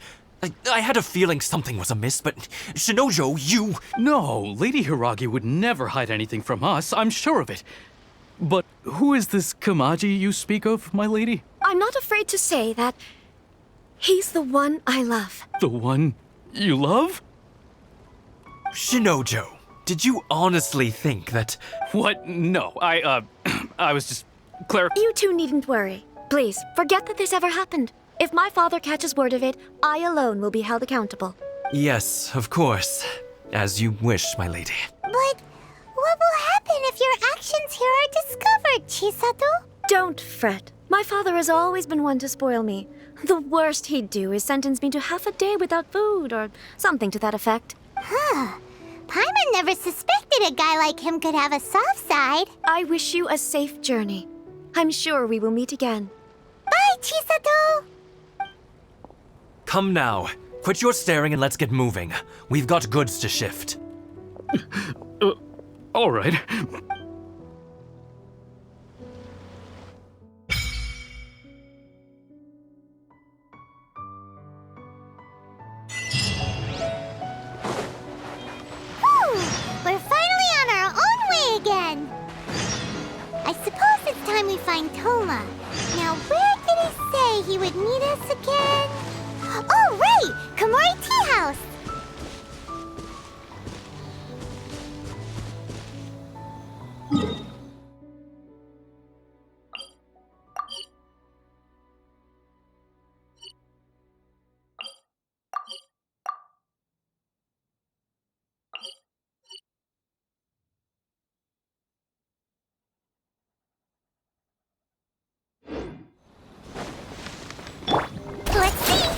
I had a feeling something was amiss, but Shinojo, you... No, Lady Hiragi would never hide anything from us, I'm sure of it. But who is this Kamaji you speak of, my lady? I'm not afraid to say that he's the one I love. The one you love? Shinojo, did you honestly think that... What? No, I was just clarifying. You two needn't worry. Please, forget that this ever happened. If my father catches word of it, I alone will be held accountable. Yes, of course. As you wish, my lady. But what will happen if your actions here are discovered, Chisato? Don't fret. My father has always been one to spoil me. The worst he'd do is sentence me to half a day without food or something to that effect. Huh. Paimon never suspected a guy like him could have a soft side. I wish you a safe journey. I'm sure we will meet again. Bye, Chisato! Come now. Quit your staring and let's get moving. We've got goods to shift. All right. time we find Toma. Now, where did he say he would meet us again? Oh, right! Komori Tea House! Let's see!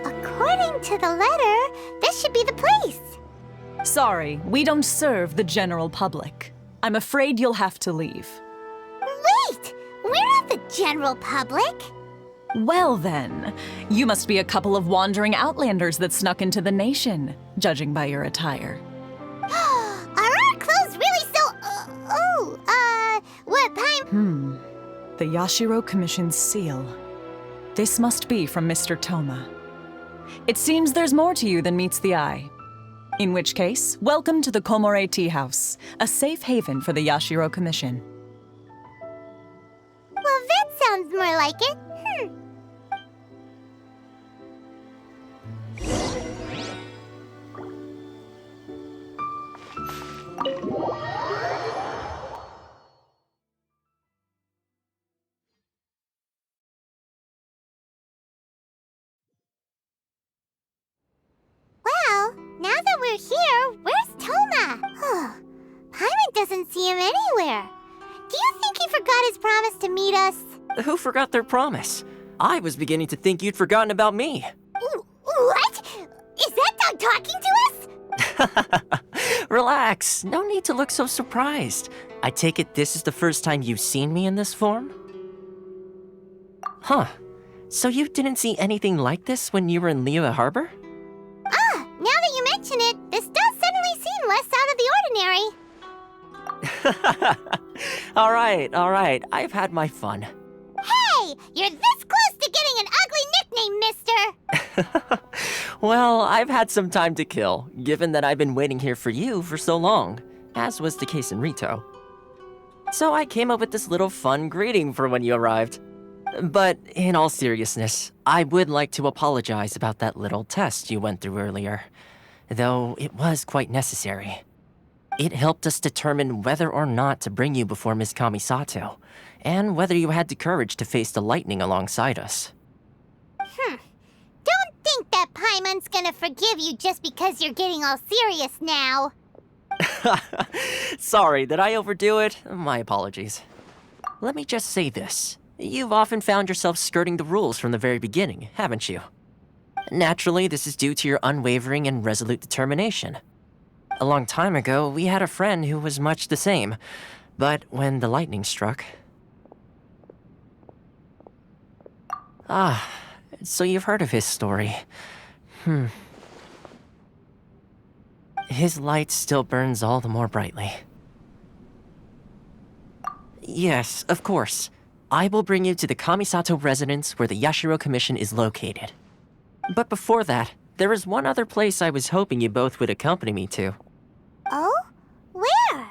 According to the letter, this should be the place. Sorry, we don't serve the general public. I'm afraid you'll have to leave. Wait! We're not the general public. Well then, you must be a couple of wandering outlanders that snuck into the nation, judging by your attire. Are our clothes really so... what time... The Yashiro Commission's seal. This must be from Mr. Toma. It seems there's more to you than meets the eye. In which case, welcome to the Komore Tea House, a safe haven for the Yashiro Commission. Well, that sounds more like it. Well, now that we're here, where's Toma? Paimon doesn't see him anywhere. Do you think he forgot his promise to meet us? Who forgot their promise? I was beginning to think you'd forgotten about me. What? Is that dog talking to us? Relax, no need to look so surprised. I take it this is the first time you've seen me in this form? Huh. So you didn't see anything like this when you were in Liyue Harbor? Ah, now that you mention it, this does suddenly seem less out of the ordinary. All right, I've had my fun. Hey, you're this close to getting an ugly nickname, mister! Well, I've had some time to kill, given that I've been waiting here for you for so long, as was the case in Rito. So I came up with this little fun greeting for when you arrived. But in all seriousness, I would like to apologize about that little test you went through earlier, though it was quite necessary. It helped us determine whether or not to bring you before Miss Kamisato, and whether you had the courage to face the lightning alongside us. Don't think that Paimon's gonna forgive you just because you're getting all serious now. Sorry, did I overdo it? My apologies. Let me just say this. You've often found yourself skirting the rules from the very beginning, haven't you? Naturally, this is due to your unwavering and resolute determination. A long time ago, we had a friend who was much the same, but when the lightning struck... Ah, so you've heard of his story. His light still burns all the more brightly. Yes, of course. I will bring you to the Kamisato residence where the Yashiro Commission is located. But before that, there is one other place I was hoping you both would accompany me to. Oh? Where?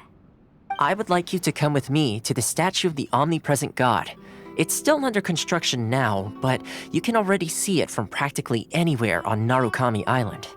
I would like you to come with me to the statue of the omnipresent god. It's still under construction now, but you can already see it from practically anywhere on Narukami Island.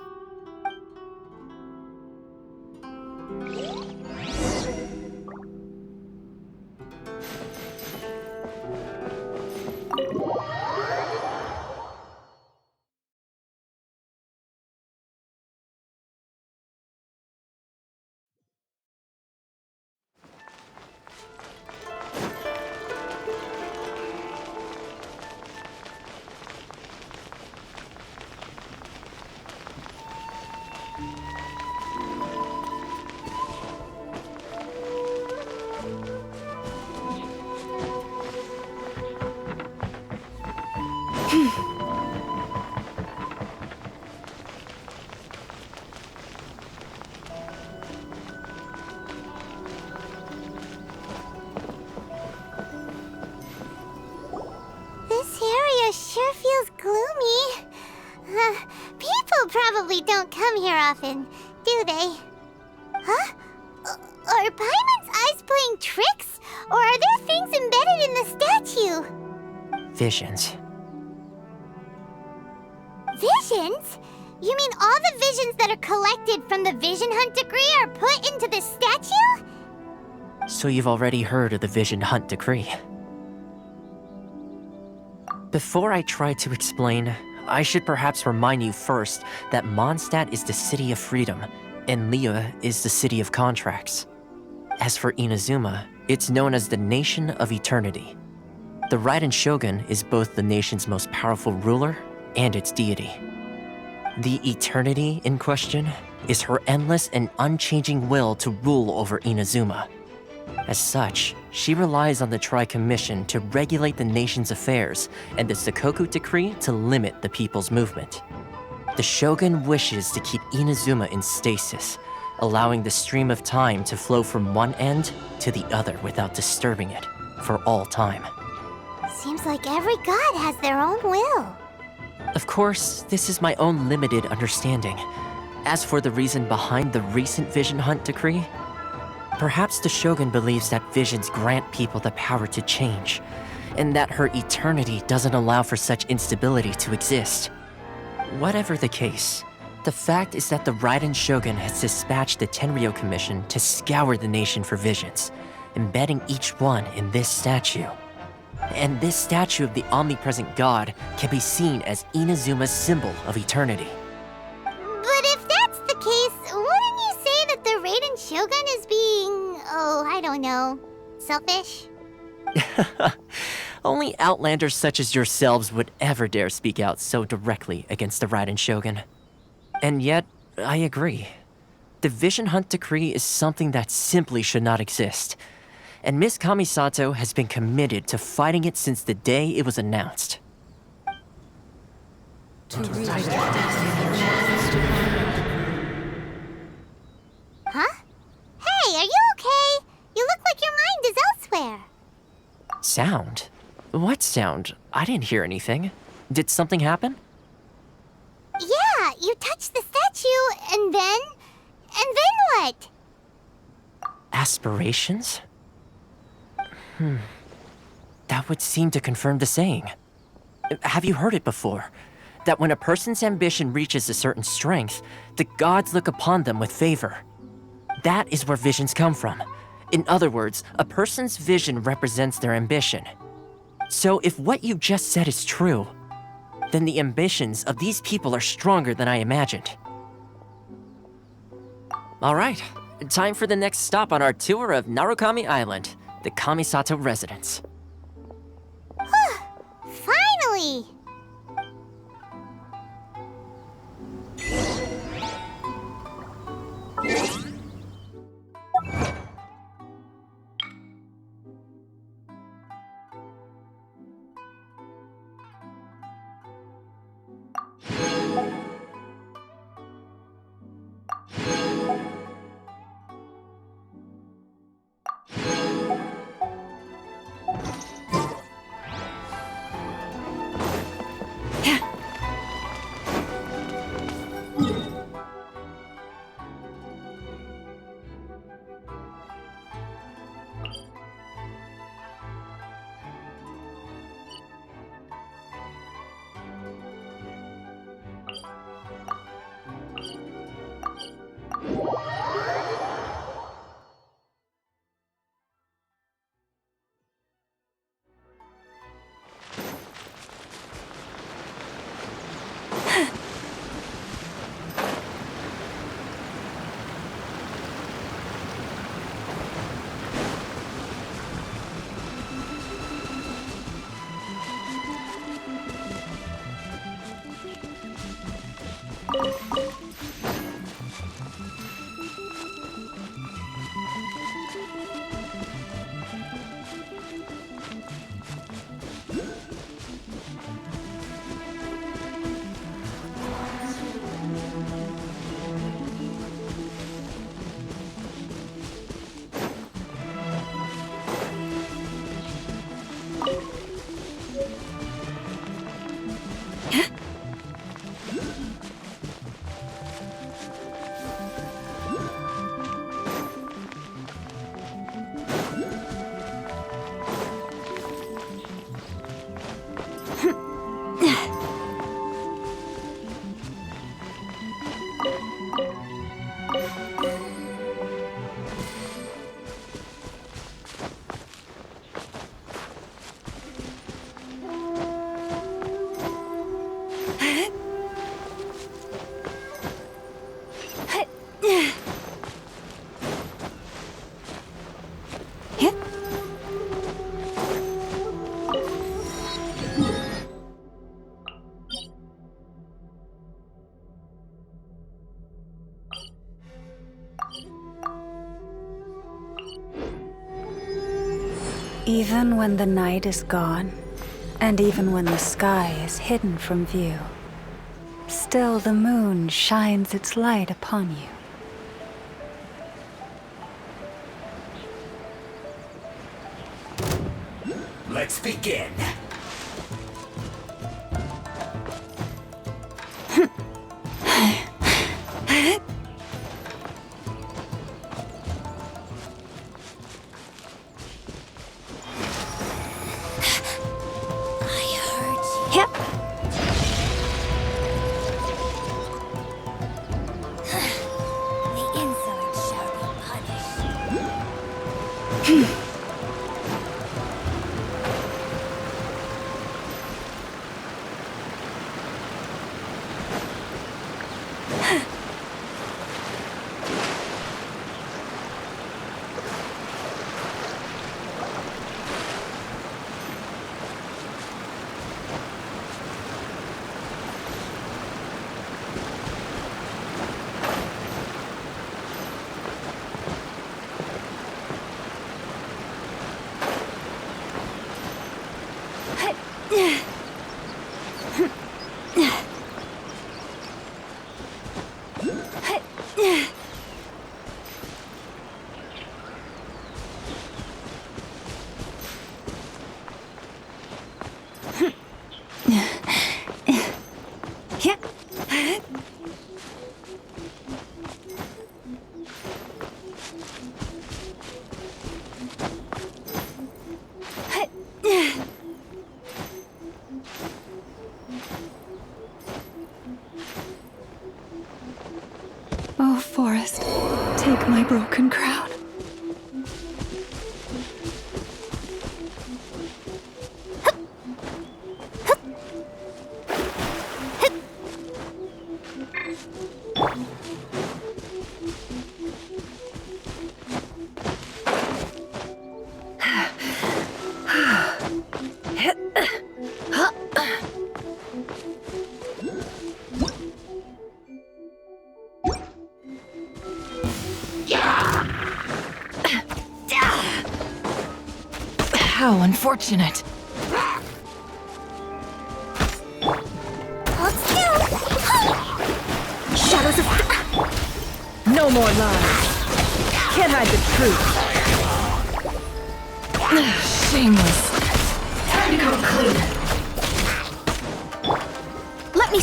Sure feels gloomy. People probably don't come here often, do they? Huh? Are Paimon's eyes playing tricks? Or are there things embedded in the statue? Visions. Visions? You mean all the visions that are collected from the Vision Hunt decree are put into this statue? So you've already heard of the Vision Hunt decree. Before I try to explain, I should perhaps remind you first that Mondstadt is the city of freedom, and Liyue is the city of contracts. As for Inazuma, it's known as the Nation of Eternity. The Raiden Shogun is both the nation's most powerful ruler and its deity. The Eternity in question is her endless and unchanging will to rule over Inazuma. As such, she relies on the Tri-Commission to regulate the nation's affairs and the Sakoku Decree to limit the people's movement. The Shogun wishes to keep Inazuma in stasis, allowing the stream of time to flow from one end to the other without disturbing it, for all time. Seems like every god has their own will. Of course, this is my own limited understanding. As for the reason behind the recent Vision Hunt decree, perhaps the Shogun believes that visions grant people the power to change, and that her eternity doesn't allow for such instability to exist. Whatever the case, the fact is that the Raiden Shogun has dispatched the Tenryou Commission to scour the nation for visions, embedding each one in this statue. And this statue of the omnipresent god can be seen as Inazuma's symbol of eternity. But if that's the case, wouldn't you say that the Raiden Shogun is being, I don't know, selfish? Only outlanders such as yourselves would ever dare speak out so directly against the Raiden Shogun. And yet, I agree. The Vision Hunt Decree is something that simply should not exist. And Miss Kamisato has been committed to fighting it since the day it was announced. Huh? Hey, are you okay? You look like your mind is elsewhere. Sound? What sound? I didn't hear anything. Did something happen? Yeah, you touched the statue, and then what? Aspirations? That would seem to confirm the saying. Have you heard it before? That when a person's ambition reaches a certain strength, the gods look upon them with favor. That is where visions come from. In other words, a person's vision represents their ambition. So if what you just said is true, then the ambitions of these people are stronger than I imagined. All right, time for the next stop on our tour of Narukami Island, the Kamisato residence. Finally! Even when the night is gone, and even when the sky is hidden from view, still the moon shines its light upon you. Let's begin. take my broken crown. How unfortunate. Hold still. Shadows of... No more lies. Can't hide the truth. Shameless. Time to come clean. Let me...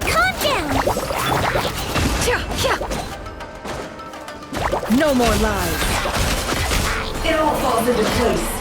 Calm down. No more lies. It all falls into place.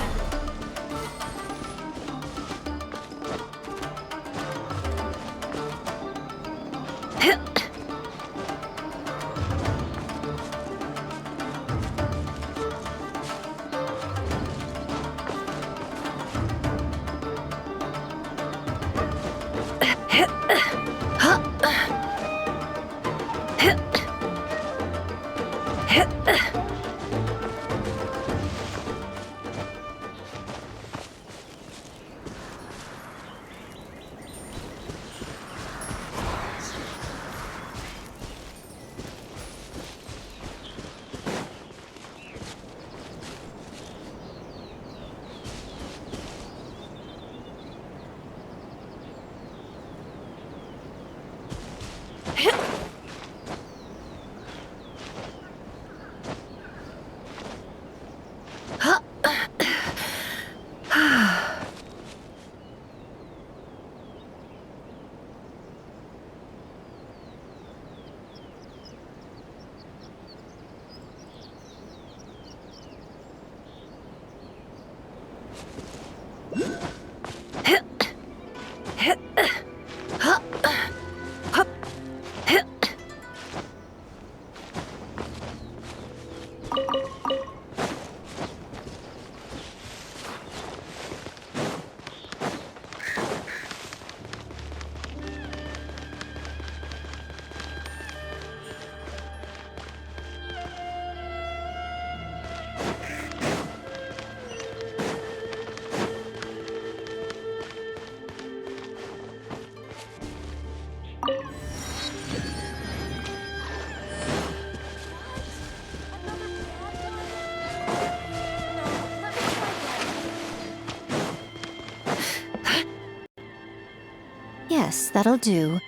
Yes, that'll do.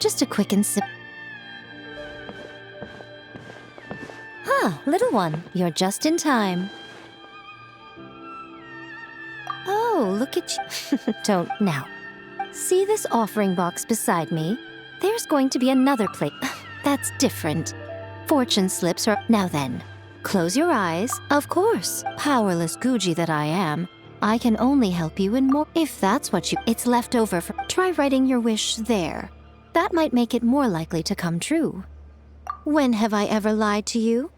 Just a quick and sip. Little one, you're just in time. Oh, look at you. Don't now. See this offering box beside me? There's going to be another plate. That's different. Fortune slips are... Now then, close your eyes. Of course, powerless Guji that I am. I can only help you in more... If that's what you... It's left over for... Try writing your wish there. That might make it more likely to come true. When have I ever lied to you?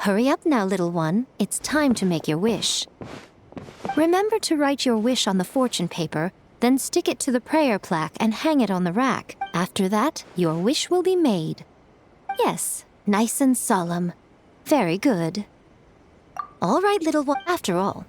Hurry up now, little one. It's time to make your wish. Remember to write your wish on the fortune paper, then stick it to the prayer plaque and hang it on the rack. After that, your wish will be made. Yes, nice and solemn. Very good. All right, little one. After all,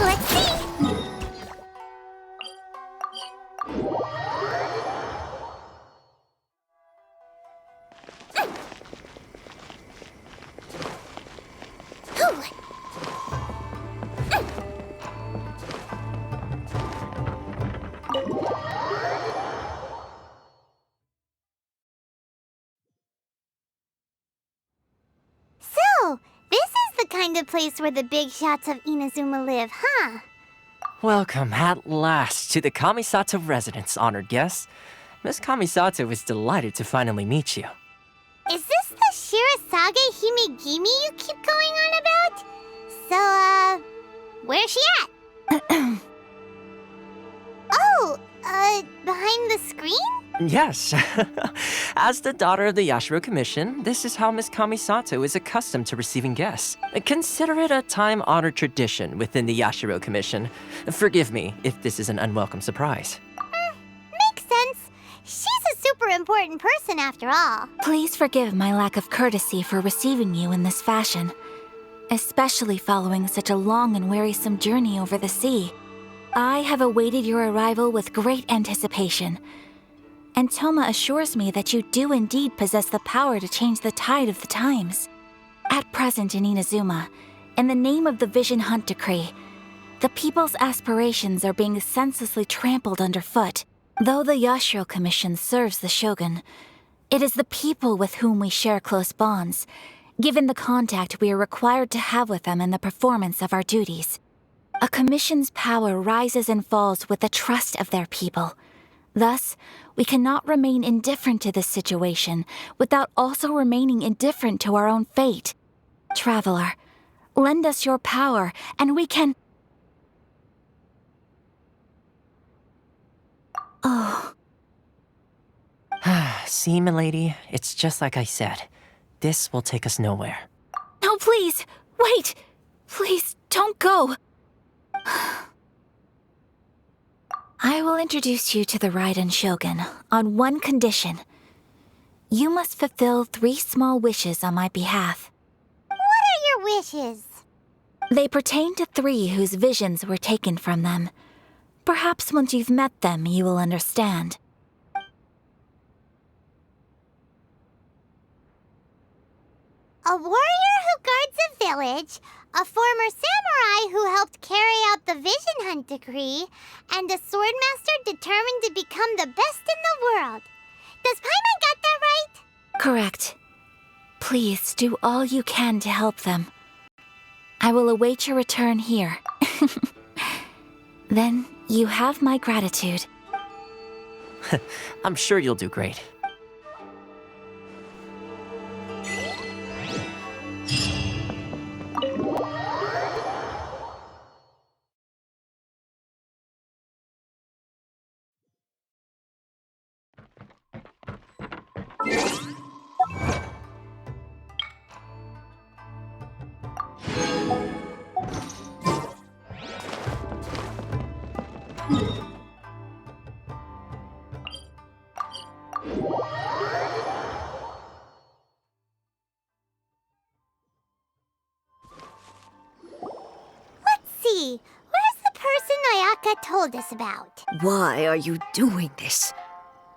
Let's see! So, this is the kind of place where the big shots of Inazuma live, huh? Welcome at last to the Kamisato residence, honored guests. Miss Kamisato is delighted to finally meet you. Is this the Shirasage Himegimi you keep going on about? So, where's she at? Oh, behind the screen? Yes. As the daughter of the Yashiro Commission, this is how Miss Kamisato is accustomed to receiving guests. Consider it a time-honored tradition within the Yashiro Commission. Forgive me if this is an unwelcome surprise. Makes sense. She's a super important person after all. Please forgive my lack of courtesy for receiving you in this fashion, especially following such a long and wearisome journey over the sea. I have awaited your arrival with great anticipation, and Toma assures me that you do indeed possess the power to change the tide of the times. At present in Inazuma, in the name of the Vision Hunt Decree, the people's aspirations are being senselessly trampled underfoot. Though the Yashiro Commission serves the Shogun, it is the people with whom we share close bonds, given the contact we are required to have with them in the performance of our duties. A commission's power rises and falls with the trust of their people. Thus, we cannot remain indifferent to this situation without also remaining indifferent to our own fate. Traveler, lend us your power, and we can... Oh. See, milady, it's just like I said. This will take us nowhere. No, please! Wait! Please, don't go! I will introduce you to the Raiden Shogun on one condition. You must fulfill 3 small wishes on my behalf. What are your wishes? They pertain to 3 whose visions were taken from them. Perhaps once you've met them, you will understand. A warrior who guards a village, a former samurai who helped carry out the Vision Hunt Decree, and a swordmaster determined to become the best in the world. Does Paimon got that right? Correct. Please do all you can to help them. I will await your return here. Then you have my gratitude. I'm sure you'll do great. See, where's the person Ayaka told us about? Why are you doing this?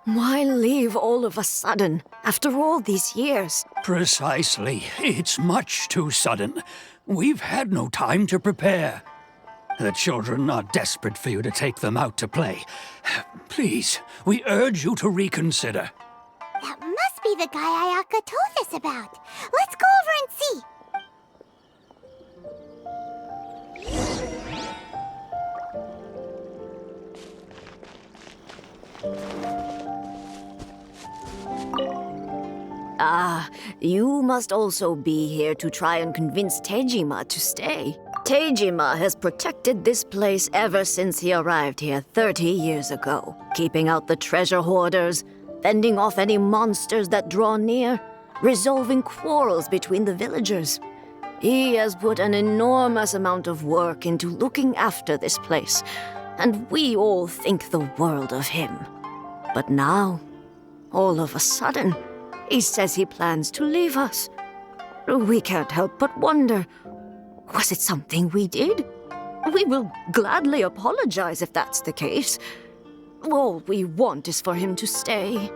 Why leave all of a sudden, after all these years? Precisely. It's much too sudden. We've had no time to prepare. The children are desperate for you to take them out to play. Please, we urge you to reconsider. That must be the guy Ayaka told us about. Let's go over and see. Ah, you must also be here to try and convince Tejima to stay. Tejima has protected this place ever since he arrived here 30 years ago, keeping out the treasure hoarders, fending off any monsters that draw near, resolving quarrels between the villagers. He has put an enormous amount of work into looking after this place, and we all think the world of him. But now, all of a sudden, he says he plans to leave us. We can't help but wonder, was it something we did? We will gladly apologize if that's the case. All we want is for him to stay.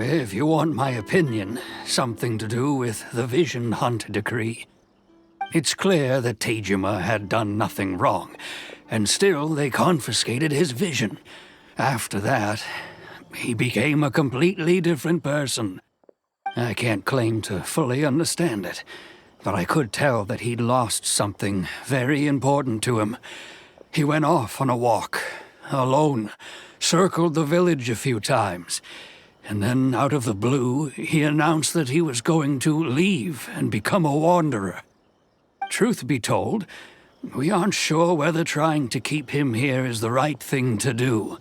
If you want my opinion, something to do with the Vision Hunt Decree. It's clear that Tejima had done nothing wrong, and still they confiscated his vision. After that, he became a completely different person. I can't claim to fully understand it, but I could tell that he'd lost something very important to him. He went off on a walk, alone, circled the village a few times, and then, out of the blue, he announced that he was going to leave and become a wanderer. Truth be told, we aren't sure whether trying to keep him here is the right thing to do.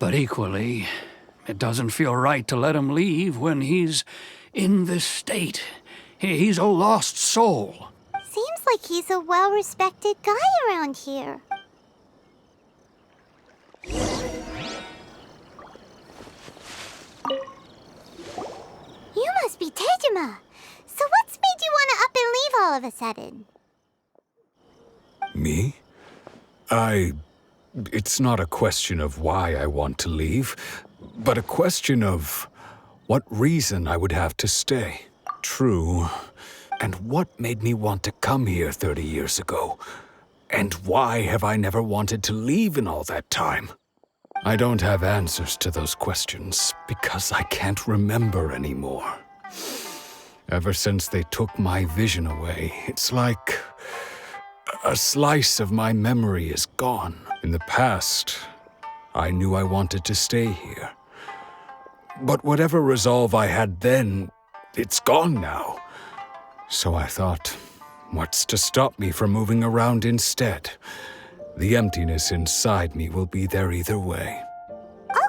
But equally, it doesn't feel right to let him leave when he's in this state. He's a lost soul. Seems like he's a well-respected guy around here. Tejima! So what's made you want to up and leave all of a sudden? Me? It's not a question of why I want to leave, but a question of what reason I would have to stay. True. And what made me want to come here 30 years ago? And why have I never wanted to leave in all that time? I don't have answers to those questions because I can't remember anymore. Ever since they took my vision away, it's like a slice of my memory is gone. In the past, I knew I wanted to stay here. But whatever resolve I had then, it's gone now. So I thought, what's to stop me from moving around instead? The emptiness inside me will be there either way.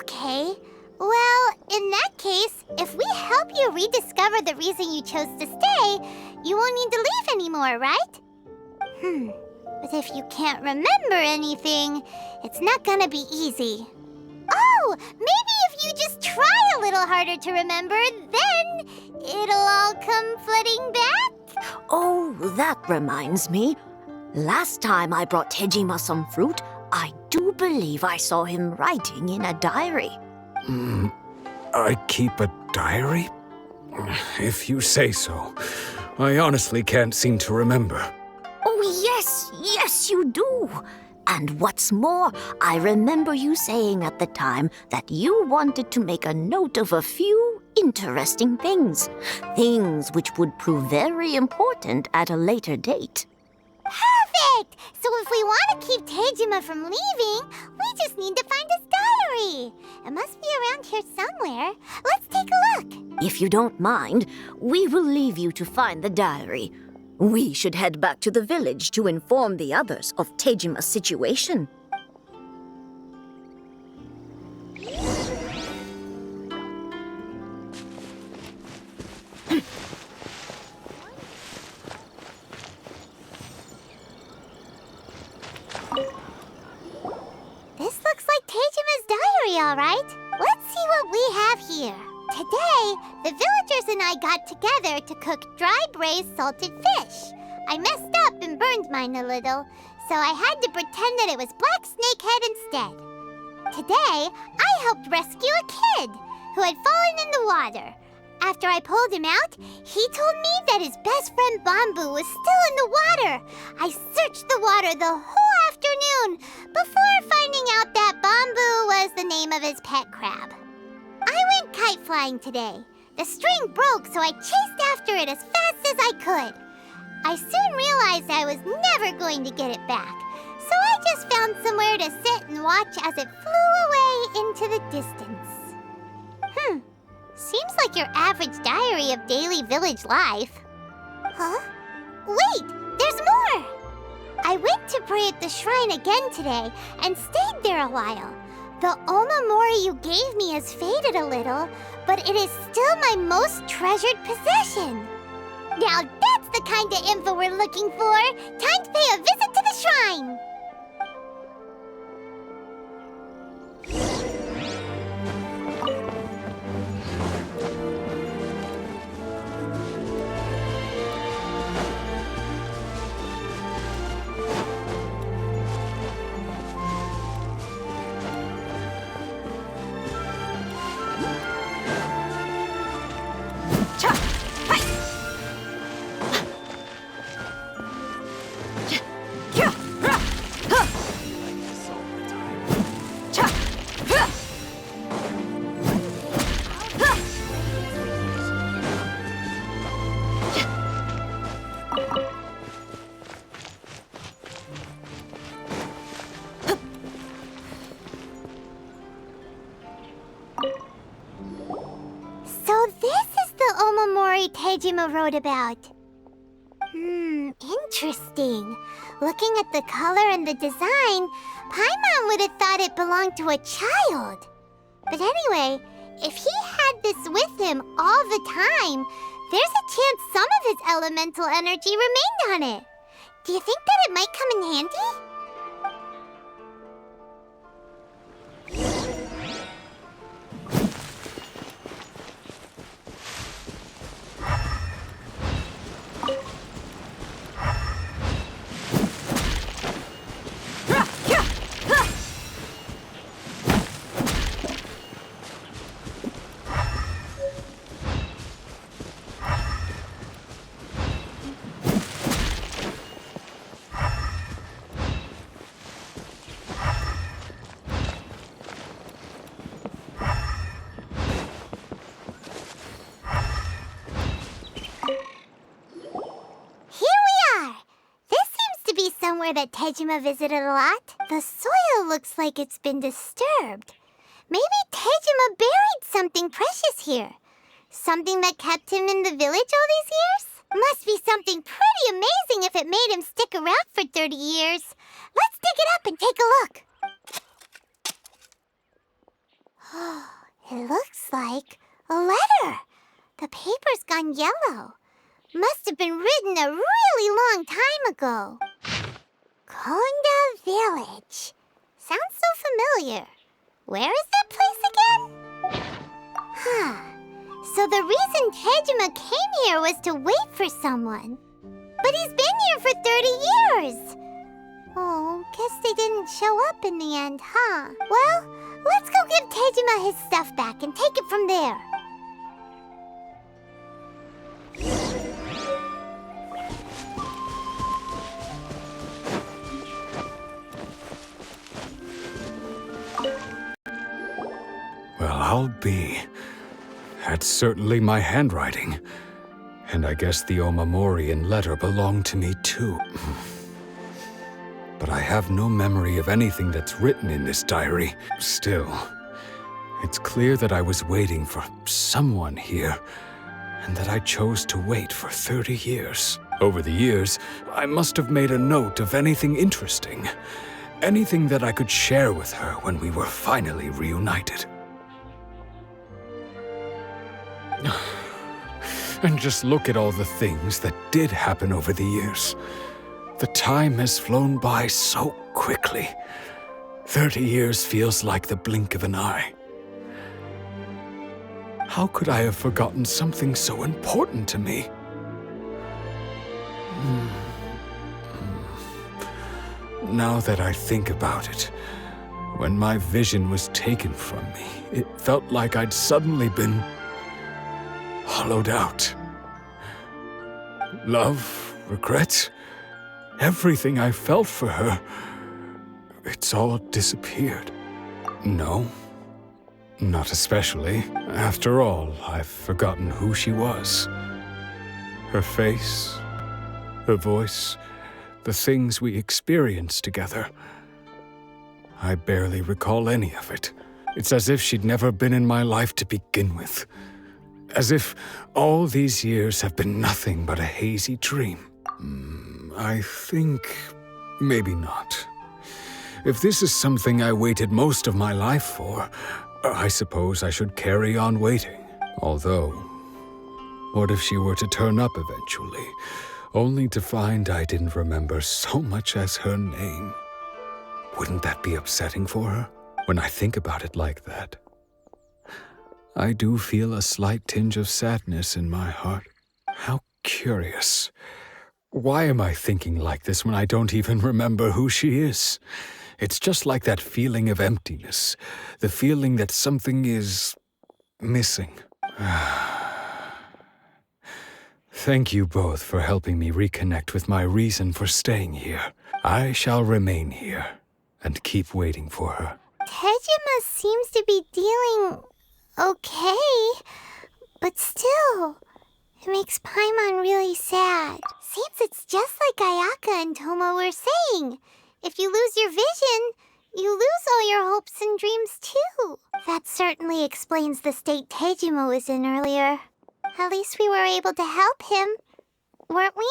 Okay. Well, in that case, if we help you rediscover the reason you chose to stay, you won't need to leave anymore, right? But if you can't remember anything, it's not gonna be easy. Oh, maybe if you just try a little harder to remember, then it'll all come flooding back? Oh, that reminds me. Last time I brought Tejima some fruit, I do believe I saw him writing in a diary. I keep a diary? If you say so. I honestly can't seem to remember. Oh, yes, you do. And what's more, I remember you saying at the time that you wanted to make a note of a few interesting things. Things which would prove very important at a later date. Perfect! So if we want to keep Tejima from leaving, we just need to find his diary. It must be around here somewhere. Let's take a look. If you don't mind, we will leave you to find the diary. We should head back to the village to inform the others of Tejima's situation. This looks like Tejima's diary, all right. Let's see what we have here. Today, the villagers and I got together to cook dry braised salted fish. I messed up and burned mine a little, so I had to pretend that it was black snakehead instead. Today, I helped rescue a kid who had fallen in the water. After I pulled him out, he told me that his best friend Bamboo was still in the water. I searched the water the whole afternoon before finding out that Bamboo was the name of his pet crab. I went kite flying today. The string broke, so I chased after it as fast as I could. I soon realized I was never going to get it back, so I just found somewhere to sit and watch as it flew away into the distance. Seems like your average diary of daily village life. Huh? Wait, there's more! I went to pray at the shrine again today and stayed there a while. The Omamori you gave me has faded a little, but it is still my most treasured possession. Now that's the kind of info we're looking for. Time to pay a visit to the shrine. Tejima wrote about. Interesting. Looking at the color and the design, Paimon would have thought it belonged to a child. But anyway, if he had this with him all the time, there's a chance some of his elemental energy remained on it. Do you think that it might come in handy? somewhere that Tejima visited a lot. The soil looks like it's been disturbed. Maybe Tejima buried something precious here. Something that kept him in the village all these years? Must be something pretty amazing if it made him stick around for 30 years. Let's dig it up and take a look. It looks like a letter. The paper's gone yellow. Must have been written a really long time ago. Konda Village. Sounds so familiar. Where is that place again? So the reason Tejima came here was to wait for someone. But he's been here for 30 years. Oh, guess they didn't show up in the end, huh? Well, let's go give Tejima his stuff back and take it from there. Well, I'll be. That's certainly my handwriting. And I guess the Omamorian letter belonged to me too. But I have no memory of anything that's written in this diary. Still, it's clear that I was waiting for someone here, and that I chose to wait for 30 years. Over the years, I must have made a note of anything interesting. Anything that I could share with her when we were finally reunited. And just look at all the things that did happen over the years. The time has flown by so quickly. 30 years feels like the blink of an eye. How could I have forgotten something so important to me? Now that I think about it, when my vision was taken from me, it felt like I'd suddenly been hollowed out. Love, regret, everything I felt for her, it's all disappeared. No, not especially. After all, I've forgotten who she was. Her face, her voice, the things we experienced together. I barely recall any of it. It's as if she'd never been in my life to begin with. As if all these years have been nothing but a hazy dream. I think maybe not. If this is something I waited most of my life for, I suppose I should carry on waiting. Although, what if she were to turn up eventually, only to find I didn't remember so much as her name? Wouldn't that be upsetting for her? When I think about it like that, I do feel a slight tinge of sadness in my heart. How curious. Why am I thinking like this when I don't even remember who she is? It's just like that feeling of emptiness, the feeling that something is missing. Thank you both for helping me reconnect with my reason for staying here. I shall remain here and keep waiting for her. Tejima seems to be dealing okay, but still, it makes Paimon really sad. Seems it's just like Ayaka and Toma were saying. If you lose your vision, you lose all your hopes and dreams too. That certainly explains the state Tejima was in earlier. At least we were able to help him, weren't we?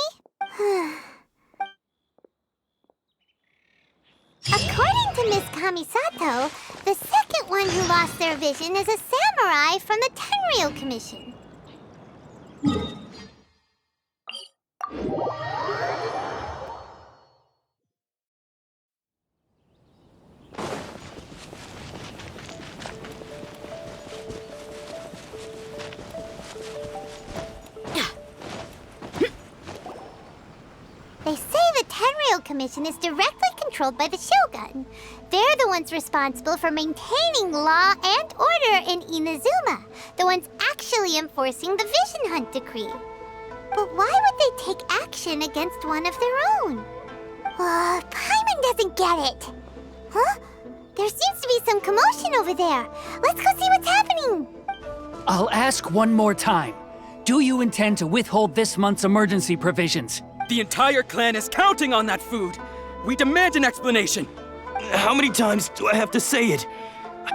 According to Miss Kamisato, the second one who lost their vision is a samurai from the Tenryou Commission. They say the Tenryou Commission is directly controlled by the Shogun. They're the ones responsible for maintaining law and order in Inazuma, the ones actually enforcing the Vision Hunt decree. But why would they take action against one of their own? Paimon doesn't get it. Huh? There seems to be some commotion over there. Let's go see what's happening. I'll ask one more time. Do you intend to withhold this month's emergency provisions? The entire clan is counting on that food. We demand an explanation! How many times do I have to say it?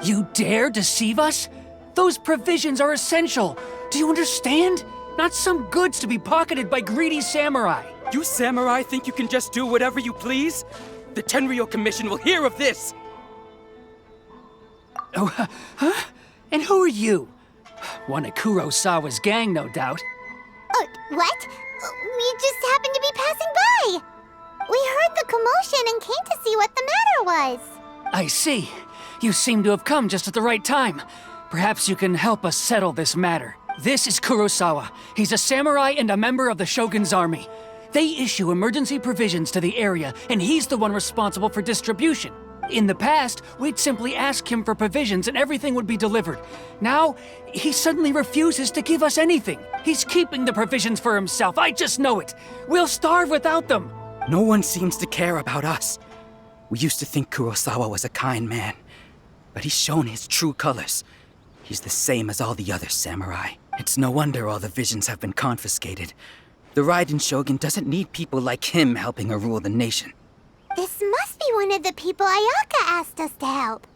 You dare deceive us? Those provisions are essential. Do you understand? Not some goods to be pocketed by greedy samurai. You samurai think you can just do whatever you please? The Tenryou Commission will hear of this! Oh, huh? And who are you? One of Kurosawa's gang, no doubt. What? We just happened to be passing by! We heard the commotion and came to see what the matter was. I see. You seem to have come just at the right time. Perhaps you can help us settle this matter. This is Kurosawa. He's a samurai and a member of the Shogun's army. They issue emergency provisions to the area, and he's the one responsible for distribution. In the past, we'd simply ask him for provisions and everything would be delivered. Now, he suddenly refuses to give us anything. He's keeping the provisions for himself. I just know it. We'll starve without them. No one seems to care about us. We used to think Kurosawa was a kind man, but he's shown his true colors. He's the same as all the other samurai. It's no wonder all the visions have been confiscated. The Raiden Shogun doesn't need people like him helping her rule the nation. This must be one of the people Ayaka asked us to help.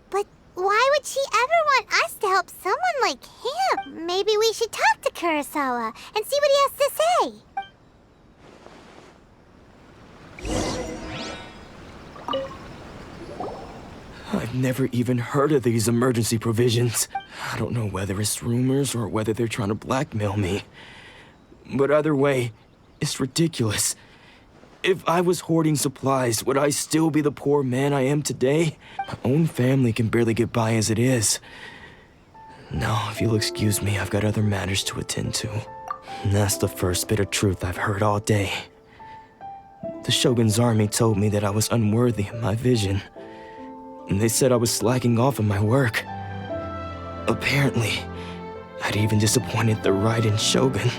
But why would she ever want us to help someone like him? Maybe we should talk to Kurosawa and see what he has to say. I've never even heard of these emergency provisions. I don't know whether it's rumors or whether they're trying to blackmail me. But either way, it's ridiculous. If I was hoarding supplies, would I still be the poor man I am today? My own family can barely get by as it is. Now, if you'll excuse me, I've got other matters to attend to. And that's the first bit of truth I've heard all day. The Shogun's army told me that I was unworthy of my vision. And they said I was slacking off in my work. Apparently, I'd even disappointed the Raiden Shogun.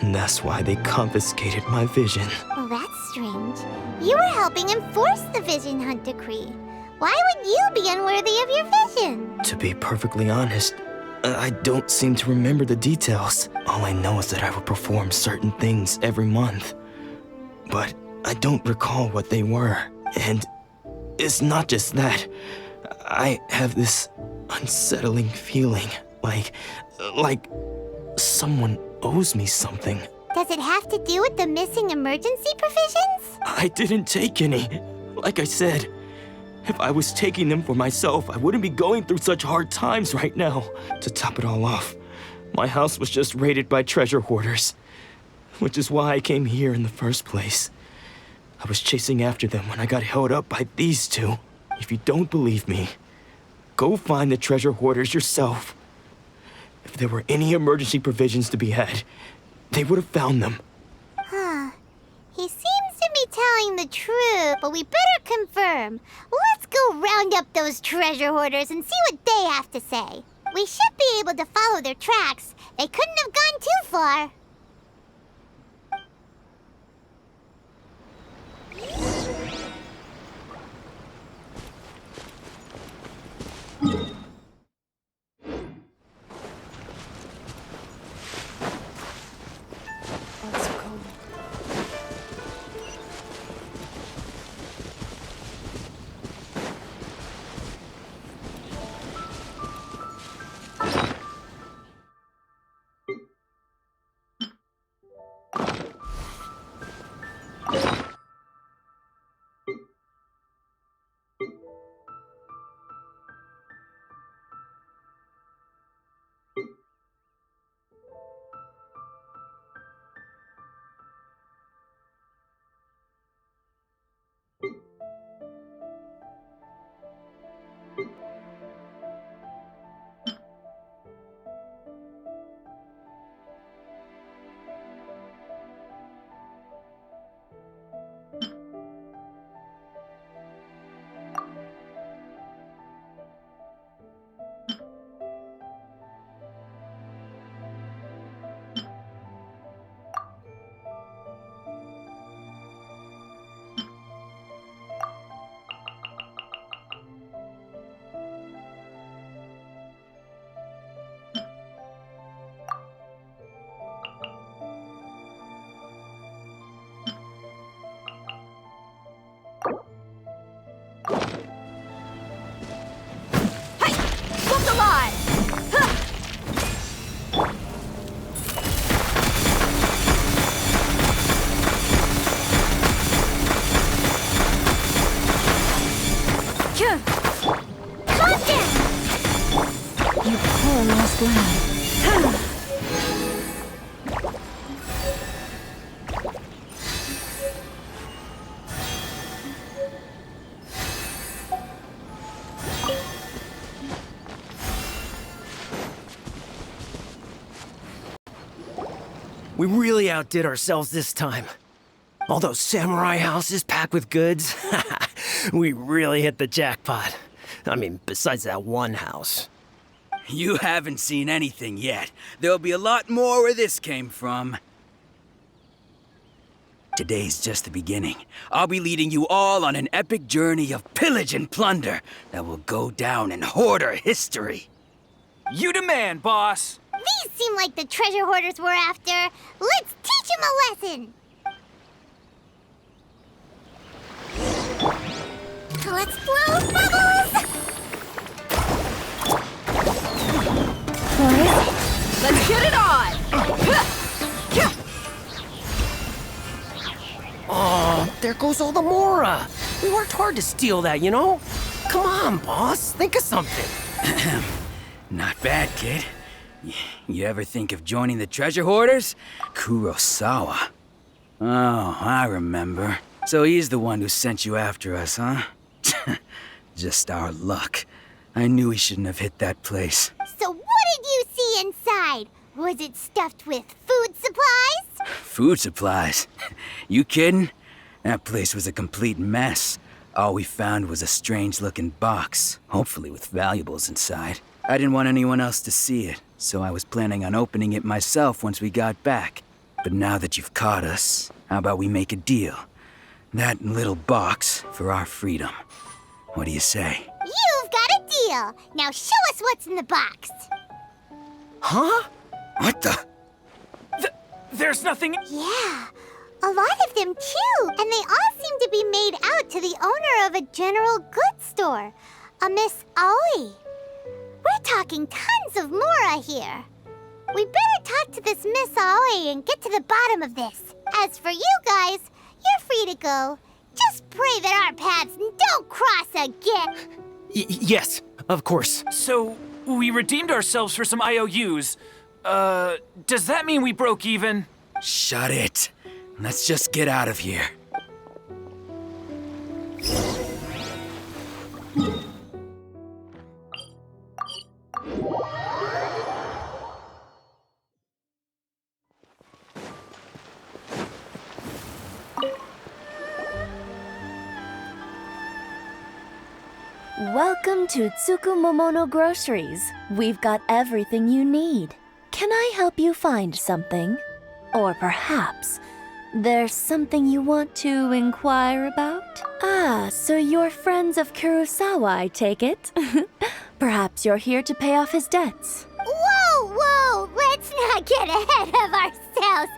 And that's why they confiscated my vision. Well, that's strange. You were helping enforce the Vision Hunt Decree. Why would you be unworthy of your vision? To be perfectly honest, I don't seem to remember the details. All I know is that I would perform certain things every month. But I don't recall what they were. And it's not just that. I have this unsettling feeling, like someone owes me something. Does it have to do with the missing emergency provisions? I didn't take any. Like I said, if I was taking them for myself, I wouldn't be going through such hard times right now. To top it all off, my house was just raided by treasure hoarders, which is why I came here in the first place. I was chasing after them when I got held up by these two. If you don't believe me, go find the treasure hoarders yourself. If there were any emergency provisions to be had, they would have found them. Huh. He seems to be telling the truth, but we better confirm. Let's go round up those treasure hoarders and see what they have to say. We should be able to follow their tracks. They couldn't have gone too far. Calm down! You poor lost lamb. We really outdid ourselves this time. All those samurai houses packed with goods. We really hit the jackpot. I mean, besides that one house. You haven't seen anything yet. There'll be a lot more where this came from. Today's just the beginning. I'll be leading you all on an epic journey of pillage and plunder that will go down in hoarder history. You demand, boss! These seem like the treasure hoarders we're after. Let's teach them a lesson! Let's blow bubbles! Boys, let's get it on! Oh, there goes all the Mora. We worked hard to steal that, you know? Come on, boss. Think of something. Not bad, kid. You ever think of joining the treasure hoarders? Kurosawa. Oh, I remember. So he's the one who sent you after us, huh? Just our luck. I knew he shouldn't have hit that place. So what did you see inside? Was it stuffed with food supplies? Food supplies? You kidding? That place was a complete mess. All we found was a strange-looking box, hopefully with valuables inside. I didn't want anyone else to see it, so I was planning on opening it myself once we got back. But now that you've caught us, how about we make a deal? That little box for our freedom. What do you say? You've got a deal. Now show us what's in the box. Huh? What the? There's nothing... Yeah, a lot of them too. And they all seem to be made out to the owner of a general goods store, a Miss Aoi. We're talking tons of Mora here. We better talk to this Miss Aoi and get to the bottom of this. As for you guys, you're free to go. Just pray that our paths don't cross again. Yes, of course. So, we redeemed ourselves for some IOUs. Does that mean we broke even? Shut it. Let's just get out of here. Welcome to Tsukumomono Groceries. We've got everything you need. Can I help you find something? Or perhaps there's something you want to inquire about? Ah, so you're friends of Kurosawa, I take it. Perhaps you're here to pay off his debts. Whoa! Let's not get ahead of ourselves.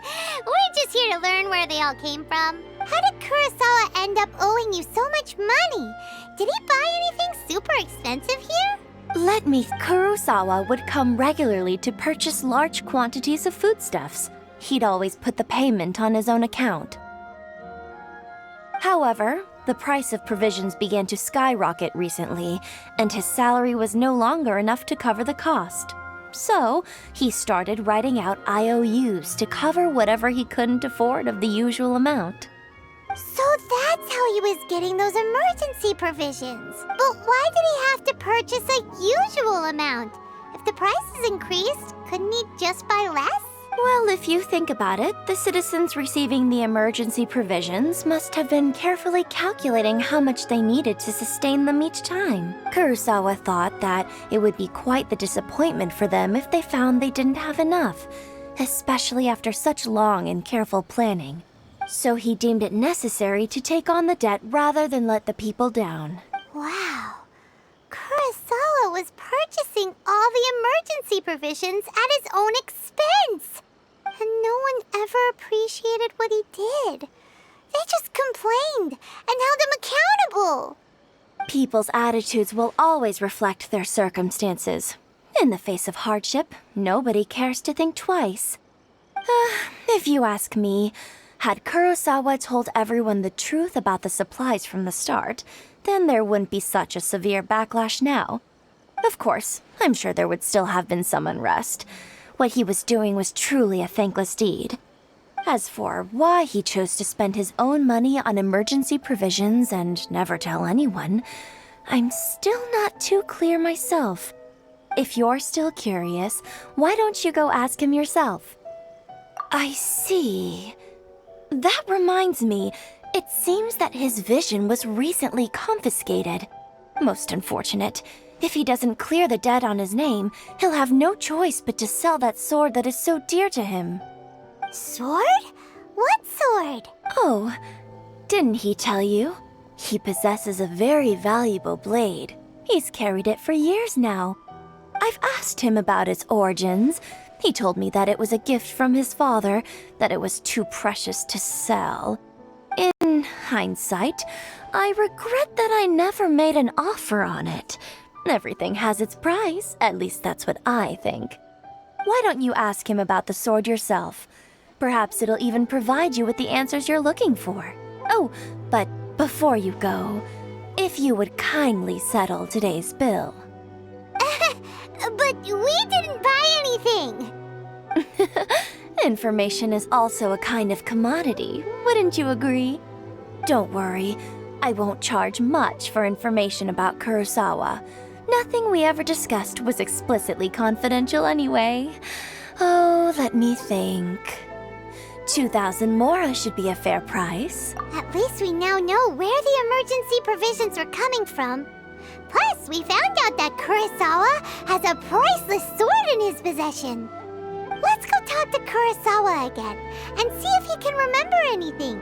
We're just here to learn where they all came from. How did Kurosawa end up owing you so much money? Did he buy anything super expensive here? Let me. Kurosawa would come regularly to purchase large quantities of foodstuffs. He'd always put the payment on his own account. However, the price of provisions began to skyrocket recently, and his salary was no longer enough to cover the cost. So, he started writing out IOUs to cover whatever he couldn't afford of the usual amount. So that's how he was getting those emergency provisions. But why did he have to purchase a usual amount? If the prices increased, couldn't he just buy less? Well, if you think about it, the citizens receiving the emergency provisions must have been carefully calculating how much they needed to sustain them each time. Kurosawa thought that it would be quite the disappointment for them if they found they didn't have enough, especially after such long and careful planning. So he deemed it necessary to take on the debt rather than let the people down. Wow. Kurosawa was purchasing all the emergency provisions at his own expense. And no one ever appreciated what he did. They just complained and held him accountable. People's attitudes will always reflect their circumstances. In the face of hardship, nobody cares to think twice. If you ask me, Had Kurosawa told everyone the truth about the supplies from the start, then there wouldn't be such a severe backlash now. Of course, I'm sure there would still have been some unrest. What he was doing was truly a thankless deed. As for why he chose to spend his own money on emergency provisions and never tell anyone, I'm still not too clear myself. If you're still curious, why don't you go ask him yourself? I see. That reminds me, it seems that his vision was recently confiscated. Most unfortunate. If he doesn't clear the debt on his name, he'll have no choice but to sell that sword that is so dear to him. Sword? What sword? Oh, didn't he tell you? He possesses a very valuable blade. He's carried it for years now. I've asked him about its origins. He told me that it was a gift from his father, that it was too precious to sell. In hindsight, I regret that I never made an offer on it. Everything has its price, at least that's what I think. Why don't you ask him about the sword yourself? Perhaps it'll even provide you with the answers you're looking for. Oh, but before you go, if you would kindly settle today's bill. But we didn't buy anything! Information is also a kind of commodity, wouldn't you agree? Don't worry, I won't charge much for information about Kurosawa. Nothing we ever discussed was explicitly confidential anyway. Oh, let me think. 2,000 mora should be a fair price. At least we now know where the emergency provisions were coming from. Plus, we found out that Kurosawa has a priceless sword in his possession. Let's go talk to Kurosawa again and see if he can remember anything.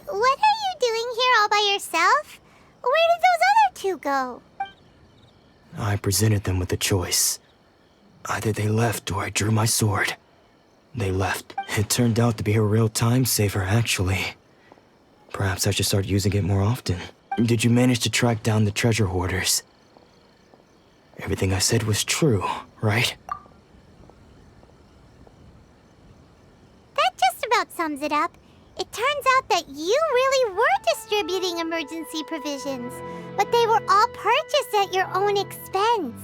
What are you doing here all by yourself? Where did those other two go? I presented them with a choice. Either they left or I drew my sword. They left. It turned out to be a real time saver, actually. Perhaps I should start using it more often. Did you manage to track down the treasure hoarders? Everything I said was true, right? That just about sums it up. It turns out that you really were distributing emergency provisions, but they were all purchased at your own expense.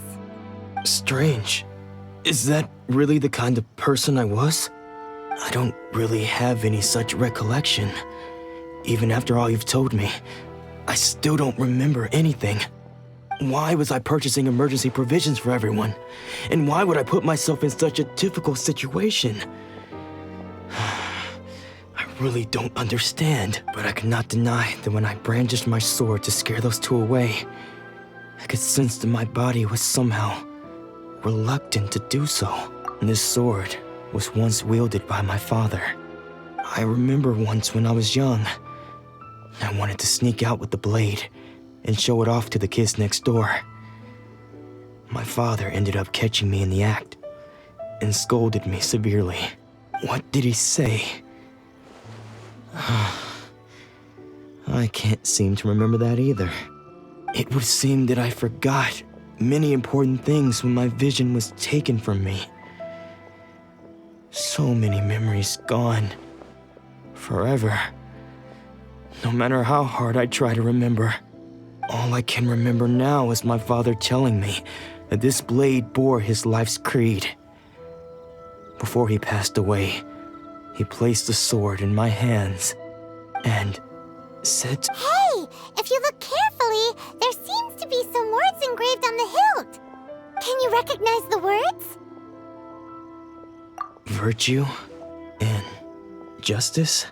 Strange. Is that really the kind of person I was? I don't really have any such recollection. Even after all you've told me, I still don't remember anything. Why was I purchasing emergency provisions for everyone? And why would I put myself in such a difficult situation? I really don't understand, but I cannot deny that when I brandished my sword to scare those two away, I could sense that my body was somehow reluctant to do so. This sword was once wielded by my father. I remember once when I was young, I wanted to sneak out with the blade and show it off to the kids next door. My father ended up catching me in the act and scolded me severely. What did he say? I can't seem to remember that either. It would seem that I forgot many important things when my vision was taken from me. So many memories gone. Forever. No matter how hard I try to remember, all I can remember now is my father telling me that this blade bore his life's creed. Before he passed away, he placed the sword in my hands and said, Hey, if you look carefully, there seems to be some words engraved on the hilt. Can you recognize the words? Virtue and justice?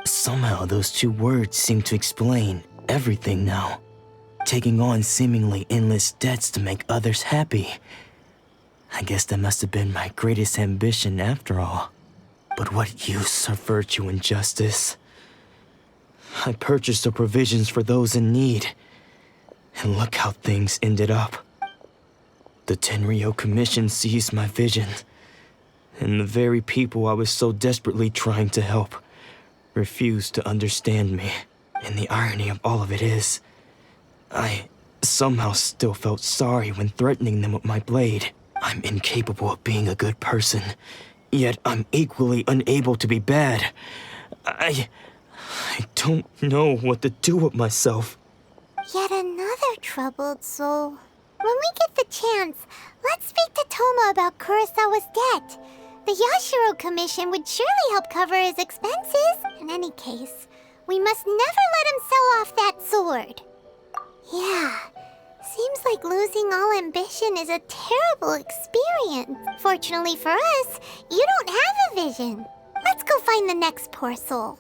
Somehow those two words seem to explain everything now. Taking on seemingly endless debts to make others happy. I guess that must have been my greatest ambition after all. But what use are virtue and justice? I purchased the provisions for those in need. And look how things ended up. The Tenryo Commission seized my vision. And the very people I was so desperately trying to help refused to understand me. And the irony of all of it is, I somehow still felt sorry when threatening them with my blade. I'm incapable of being a good person, yet I'm equally unable to be bad. I don't know what to do with myself. Yet another troubled soul. When we get the chance, let's speak to Toma about Kurosawa's debt. The Yashiro Commission would surely help cover his expenses. In any case, we must never let him sell off that sword. Yeah, seems like losing all ambition is a terrible experience. Fortunately for us, you don't have a vision. Let's go find the next poor soul.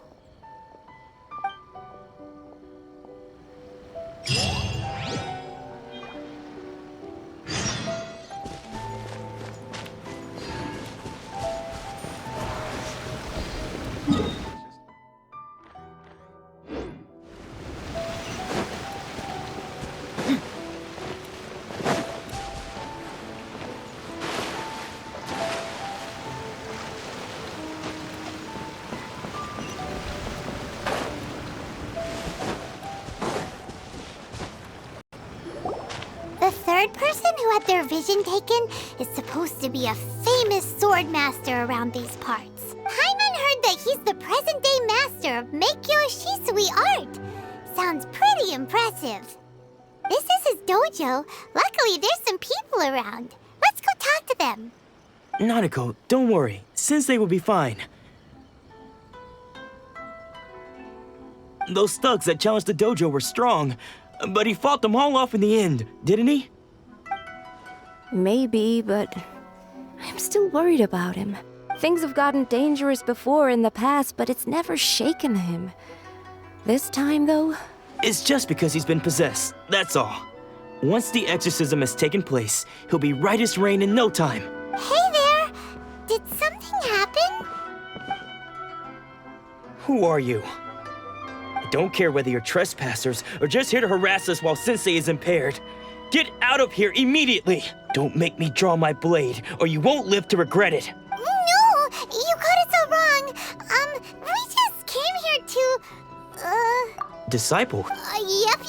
The third person who had their vision taken is supposed to be a famous sword master around these parts. Hyman heard that he's the present-day master of Meikyo Shisui art. Sounds pretty impressive. This is his dojo. Luckily, there's some people around. Let's go talk to them. Nanako, don't worry. Sensei will be fine. Those thugs that challenged the dojo were strong, but he fought them all off in the end, didn't he? Maybe, but I'm still worried about him. Things have gotten dangerous before in the past, but it's never shaken him. This time, though... It's just because he's been possessed, that's all. Once the exorcism has taken place, he'll be right as rain in no time. Hey there! Did something happen? Who are you? I don't care whether you're trespassers or just here to harass us while Sensei is impaired. Get out of here immediately! Don't make me draw my blade, or you won't live to regret it. No! You got it so wrong! We just came here to... Disciple? Yep.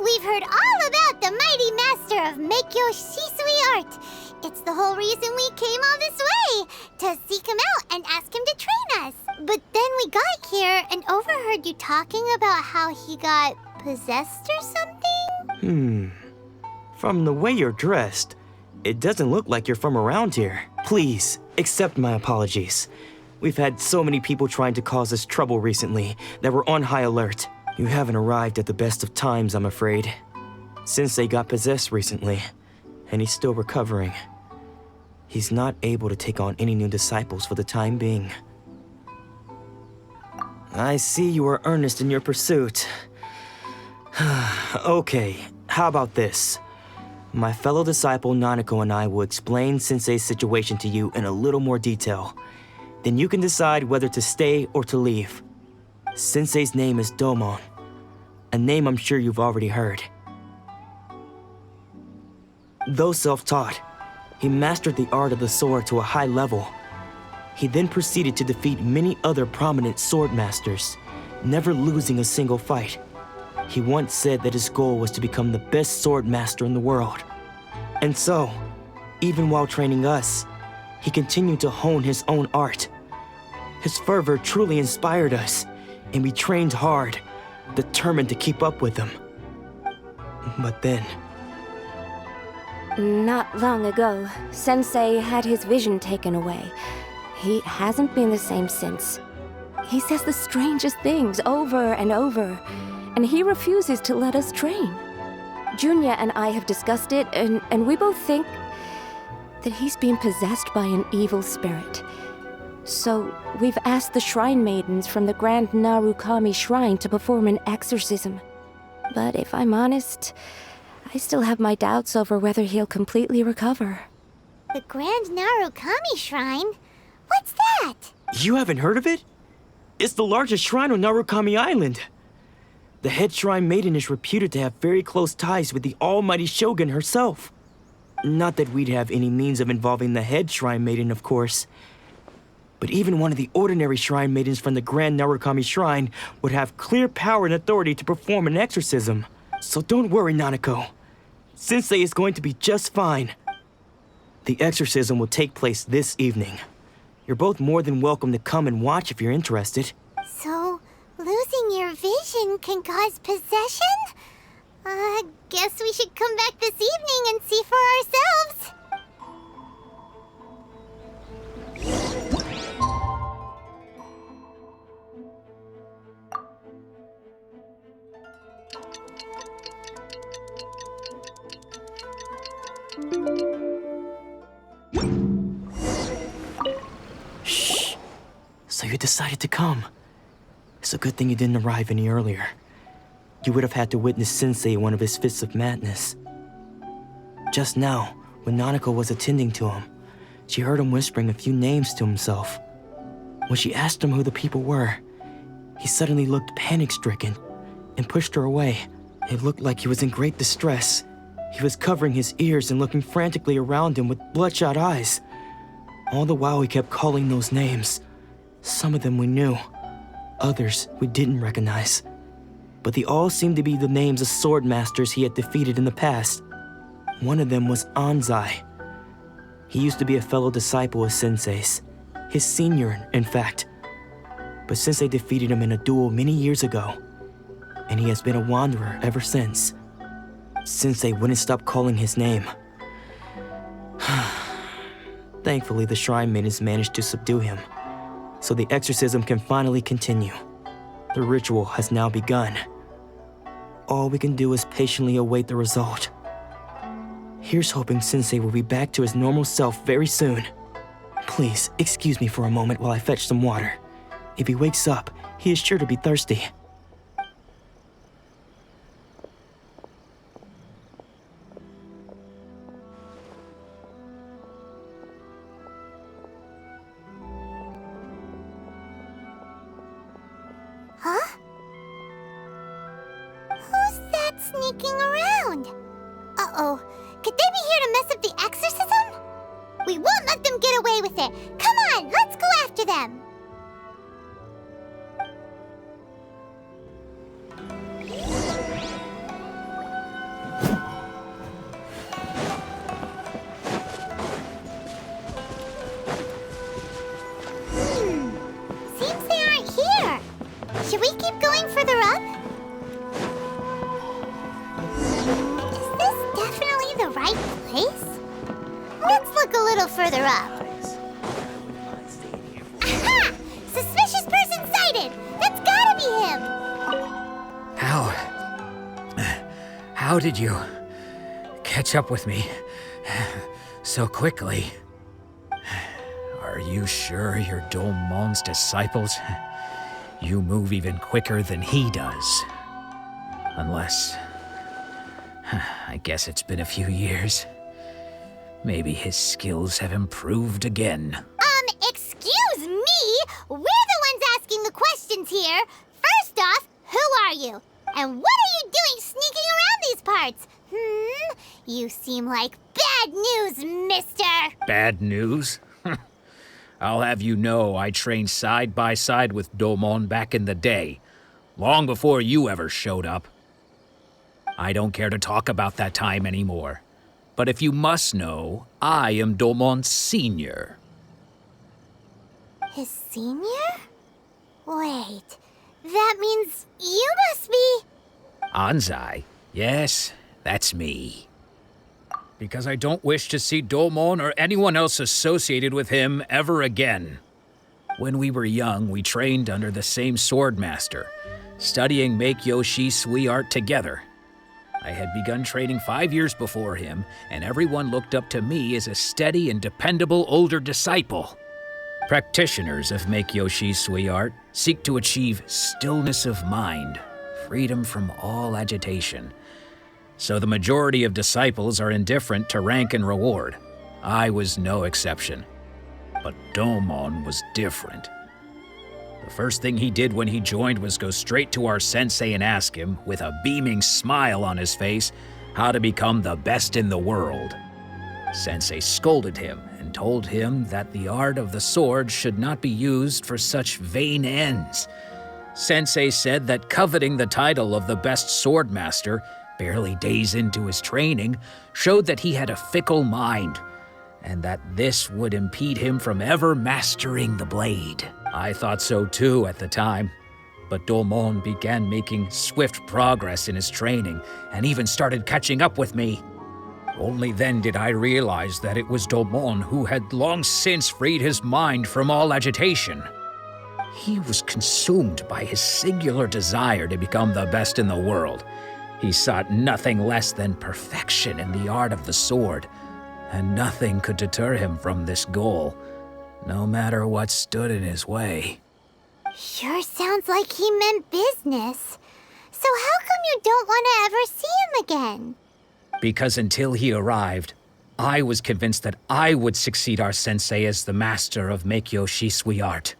We've heard all about the mighty master of Meikyo Shisui art. It's the whole reason we came all this way, to seek him out and ask him to train us. But then we got here and overheard you talking about how he got possessed or something? From the way you're dressed, it doesn't look like you're from around here. Please, accept my apologies. We've had so many people trying to cause us trouble recently that we're on high alert. You haven't arrived at the best of times, I'm afraid. Sensei got possessed recently, and he's still recovering. He's not able to take on any new disciples for the time being. I see you are earnest in your pursuit. Okay, how about this? My fellow disciple Nanako and I will explain Sensei's situation to you in a little more detail. Then you can decide whether to stay or to leave. Sensei's name is Domon, a name I'm sure you've already heard. Though self-taught, he mastered the art of the sword to a high level. He then proceeded to defeat many other prominent sword masters, never losing a single fight. He once said that his goal was to become the best sword master in the world. And so, even while training us, he continued to hone his own art. His fervor truly inspired us, and we trained hard, determined to keep up with him. But then... Not long ago, Sensei had his vision taken away. He hasn't been the same since. He says the strangest things over and over, and he refuses to let us train. Junya and I have discussed it, and we both think that he's being possessed by an evil spirit. So we've asked the shrine maidens from the Grand Narukami Shrine to perform an exorcism. But if I'm honest, I still have my doubts over whether he'll completely recover. The Grand Narukami Shrine? What's that? You haven't heard of it? It's the largest shrine on Narukami Island. The head shrine maiden is reputed to have very close ties with the almighty shogun herself. Not that we'd have any means of involving the head shrine maiden, of course. But even one of the ordinary shrine maidens from the Grand Narukami Shrine would have clear power and authority to perform an exorcism. So don't worry, Nanako. Sensei is going to be just fine. The exorcism will take place this evening. You're both more than welcome to come and watch if you're interested. So, losing your vision can cause possession? Guess we should come back this evening and see for ourselves. Shh. So you decided to come. It's a good thing you didn't arrive any earlier. You would have had to witness Sensei in one of his fits of madness. Just now, when Nanako was attending to him, she heard him whispering a few names to himself. When she asked him who the people were, he suddenly looked panic-stricken and pushed her away. It looked like he was in great distress. He was covering his ears and looking frantically around him with bloodshot eyes. All the while he kept calling those names. Some of them we knew, others we didn't recognize. But they all seemed to be the names of sword masters he had defeated in the past. One of them was Anzai. He used to be a fellow disciple of Sensei's, his senior, in fact. But Sensei defeated him in a duel many years ago, and he has been a wanderer ever since. Sensei wouldn't stop calling his name. Thankfully, the shrine maidens managed to subdue him, so the exorcism can finally continue. The ritual has now begun. All we can do is patiently await the result. Here's hoping Sensei will be back to his normal self very soon. Please, excuse me for a moment while I fetch some water. If he wakes up, he is sure to be thirsty. Huh? Who's that sneaking around? Uh-oh. Could they be here to mess up the exorcism? We won't let them get away with it. Come on, let's go after them. Seems they aren't here. Should we keep going further up? Is this definitely the right place? Let's look a little further up. Aha! Suspicious person sighted! That's gotta be him! How did you catch up with me so quickly? Are you sure you're Domon's disciples? You move even quicker than he does. Unless... I guess it's been a few years. Maybe his skills have improved again. Excuse me? We're the ones asking the questions here. First off, who are you? And what are you doing sneaking around these parts? You seem like bad news, mister. Bad news? I'll have you know I trained side by side with Domon back in the day, long before you ever showed up. I don't care to talk about that time anymore. But if you must know, I am Domon's senior. His senior? Wait, that means you must be... Anzai? Yes, that's me. Because I don't wish to see Domon or anyone else associated with him ever again. When we were young, we trained under the same swordmaster, studying Make-Yoshi Sui art together. I had begun training 5 years before him, and everyone looked up to me as a steady and dependable older disciple. Practitioners of Make-Yoshi Sui art seek to achieve stillness of mind, freedom from all agitation. So the majority of disciples are indifferent to rank and reward. I was no exception. But Domon was different. The The first thing he did when he joined was go straight to our sensei and ask him, with a beaming smile on his face, how to become the best in the world. Sensei scolded him and told him that the art of the sword should not be used for such vain ends. Sensei said that coveting the title of the best swordmaster, barely days into his training, showed that he had a fickle mind, and that this would impede him from ever mastering the blade. I thought so too at the time, but Domon began making swift progress in his training and even started catching up with me. Only then did I realize that it was Domon who had long since freed his mind from all agitation. He was consumed by his singular desire to become the best in the world. He sought nothing less than perfection in the art of the sword, and nothing could deter him from this goal, no matter what stood in his way. Sure sounds like he meant business. So how come you don't want to ever see him again? Because until he arrived, I was convinced that I would succeed our sensei as the master of Meikyo Shisui art.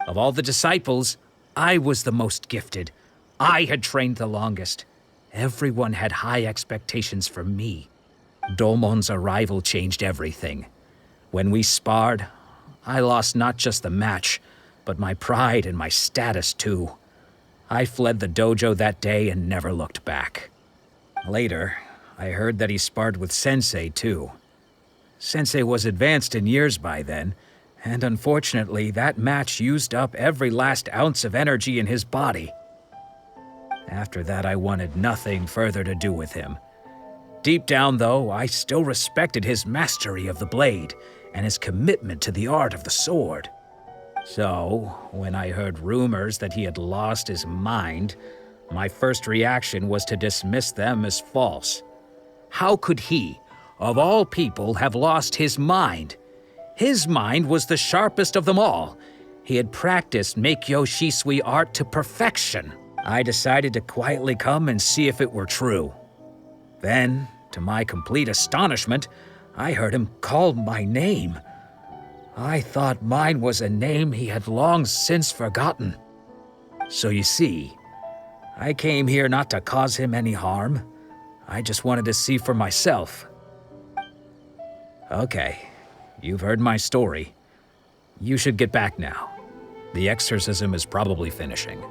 Of all the disciples, I was the most gifted. I had trained the longest. Everyone had high expectations for me. Domon's arrival changed everything. When we sparred, I lost not just the match, but my pride and my status too. I fled the dojo that day and never looked back. Later, I heard that he sparred with Sensei too. Sensei was advanced in years by then, and unfortunately that match used up every last ounce of energy in his body. After that, I wanted nothing further to do with him. Deep down, though, I still respected his mastery of the blade and his commitment to the art of the sword. So, when I heard rumors that he had lost his mind, my first reaction was to dismiss them as false. How could he, of all people, have lost his mind? His mind was the sharpest of them all. He had practiced Meikyo Shisui art to perfection. I decided to quietly come and see if it were true. Then, to my complete astonishment, I heard him call my name. I thought mine was a name he had long since forgotten. So you see, I came here not to cause him any harm. I just wanted to see for myself. Okay, you've heard my story. You should get back now. The exorcism is probably finishing.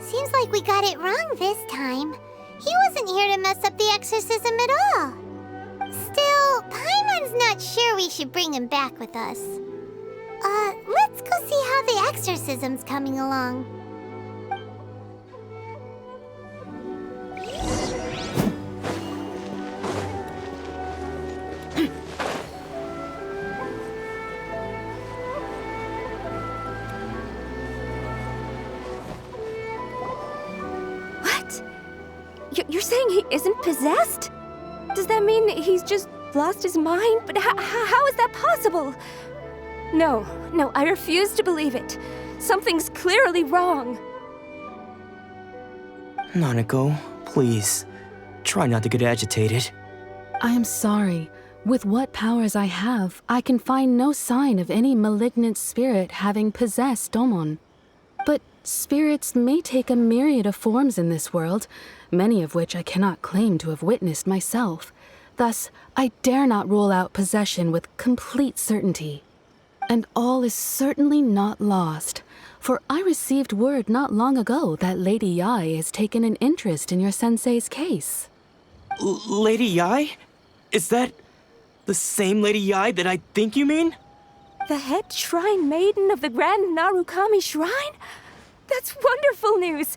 Seems like we got it wrong this time. He wasn't here to mess up the exorcism at all. Still, Paimon's not sure we should bring him back with us. Let's go see how the exorcism's coming along. You're saying he isn't possessed? Does that mean he's just lost his mind? But how is that possible? No, I refuse to believe it. Something's clearly wrong. Nanako, please, try not to get agitated. I am sorry. With what powers I have, I can find no sign of any malignant spirit having possessed Domon. But spirits may take a myriad of forms in this world, many of which I cannot claim to have witnessed myself. Thus, I dare not rule out possession with complete certainty. And all is certainly not lost, for I received word not long ago that Lady Yai has taken an interest in your sensei's case. Lady Yai? Is that the same Lady Yai that I think you mean? The head shrine maiden of the Grand Narukami Shrine? That's wonderful news!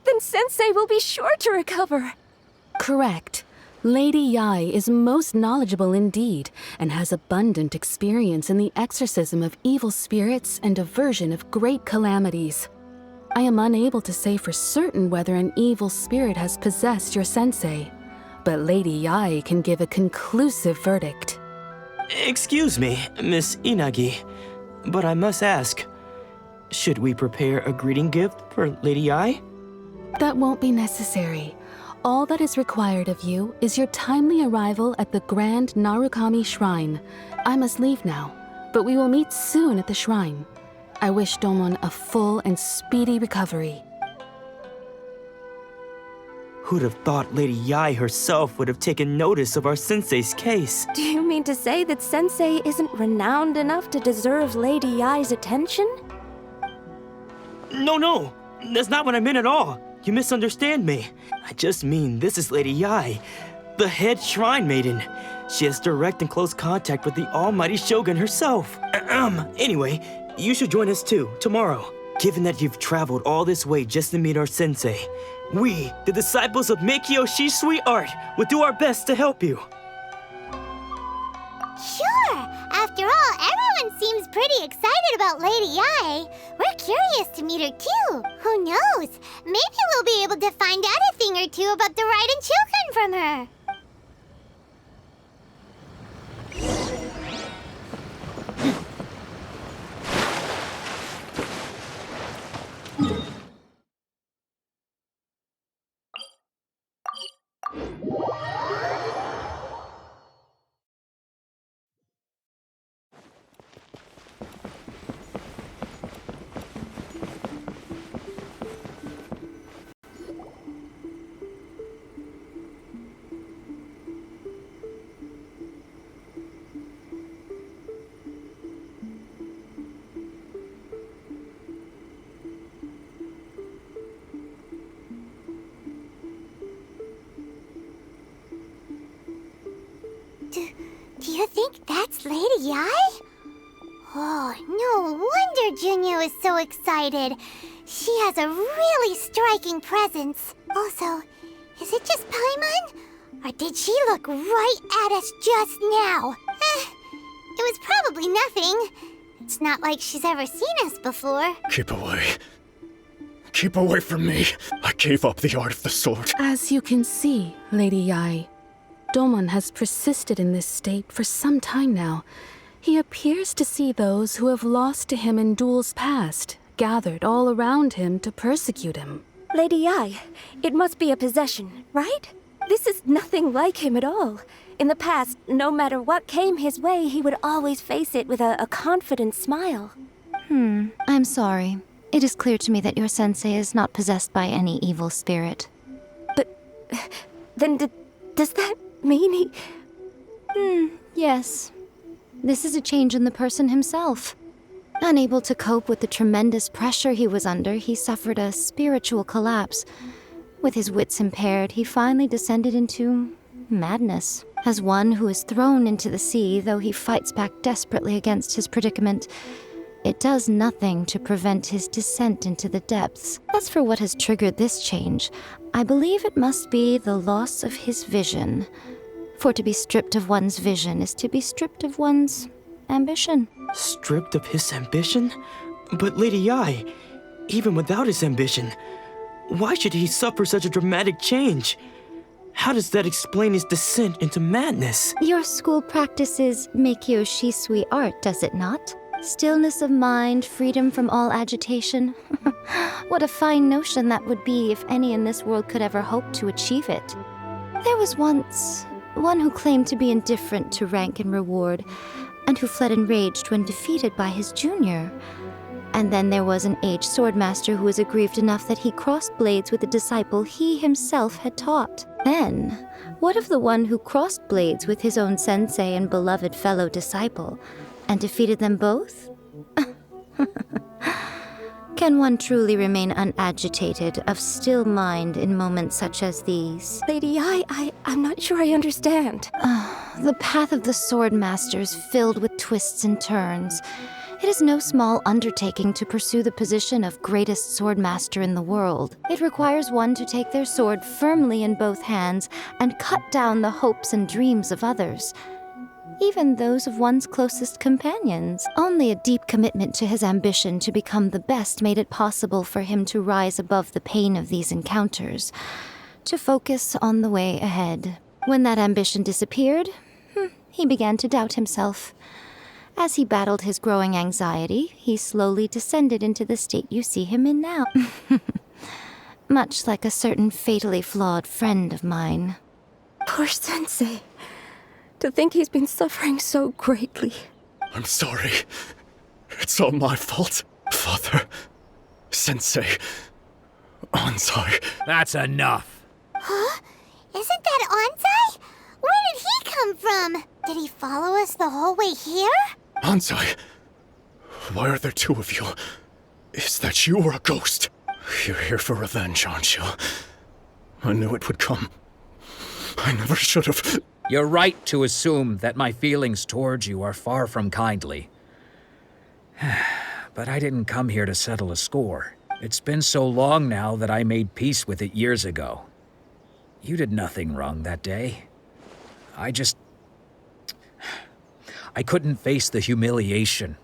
Then Sensei will be sure to recover. Correct. Lady Yai is most knowledgeable indeed, and has abundant experience in the exorcism of evil spirits and aversion of great calamities. I am unable to say for certain whether an evil spirit has possessed your sensei, but Lady Yai can give a conclusive verdict. Excuse me, Miss Inagi, but I must ask, should we prepare a greeting gift for Lady Yai? That won't be necessary. All that is required of you is your timely arrival at the Grand Narukami Shrine. I must leave now, but we will meet soon at the shrine. I wish Domon a full and speedy recovery. Who'd have thought Lady Yai herself would have taken notice of our sensei's case? Do you mean to say that Sensei isn't renowned enough to deserve Lady Yai's attention? No, that's not what I meant at all. You misunderstand me. I just mean this is Lady Yai, the head shrine maiden. She has direct and close contact with the almighty Shogun herself. Anyway, you should join us too, tomorrow. Given that you've traveled all this way just to meet our sensei, we, the disciples of Meikyo Shisui Art, will do our best to help you. Sure! After all, everyone seems pretty excited about Lady Yai. We're curious to meet her too. Who knows? Maybe we'll be able to find out a thing or two about the Raiden Shogun from her. Do you think that's Lady Yai? Oh, no wonder Junyo is so excited. She has a really striking presence. Also, is it just Paimon? Or did she look right at us just now? It was probably nothing. It's not like she's ever seen us before. Keep away. Keep away from me. I gave up the art of the sword. As you can see, Lady Yai, Domon has persisted in this state for some time now. He appears to see those who have lost to him in duels past, gathered all around him to persecute him. Lady Yai, it must be a possession, right? This is nothing like him at all. In the past, no matter what came his way, he would always face it with a confident smile. I'm sorry. It is clear to me that your sensei is not possessed by any evil spirit. But then does that mean he... Yes. This is a change in the person himself. Unable to cope with the tremendous pressure he was under, he suffered a spiritual collapse. With his wits impaired, he finally descended into madness. As one who is thrown into the sea, though he fights back desperately against his predicament, it does nothing to prevent his descent into the depths. As for what has triggered this change, I believe it must be the loss of his vision. For to be stripped of one's vision is to be stripped of one's ambition. Stripped of his ambition? But Lady Yai, even without his ambition, why should he suffer such a dramatic change? How does that explain his descent into madness? Your school practices Meikyo Shisui art, does it not? Stillness of mind, freedom from all agitation. What a fine notion that would be if any in this world could ever hope to achieve it. There was once one who claimed to be indifferent to rank and reward, and who fled enraged when defeated by his junior. And then there was an aged swordmaster who was aggrieved enough that he crossed blades with a disciple he himself had taught. Then, what of the one who crossed blades with his own sensei and beloved fellow disciple, and defeated them both? Can one truly remain unagitated, of still mind in moments such as these? Lady Yai, I'm not sure I understand. The path of the swordmaster is filled with twists and turns. It is no small undertaking to pursue the position of greatest swordmaster in the world. It requires one to take their sword firmly in both hands and cut down the hopes and dreams of others, even those of one's closest companions. Only a deep commitment to his ambition to become the best made it possible for him to rise above the pain of these encounters, to focus on the way ahead. When that ambition disappeared, he began to doubt himself. As he battled his growing anxiety, he slowly descended into the state you see him in now. Much like a certain fatally flawed friend of mine. Poor Sensei. To think he's been suffering so greatly. I'm sorry. It's all my fault. Father, Sensei, Anzai. That's enough. Huh? Isn't that Anzai? Where did he come from? Did he follow us the whole way here? Anzai, why are there two of you? Is that you or a ghost? You're here for revenge, aren't you? I knew it would come. I never should have. You're right to assume that my feelings towards you are far from kindly. But I didn't come here to settle a score. It's been so long now that I made peace with it years ago. You did nothing wrong that day. I couldn't face the humiliation.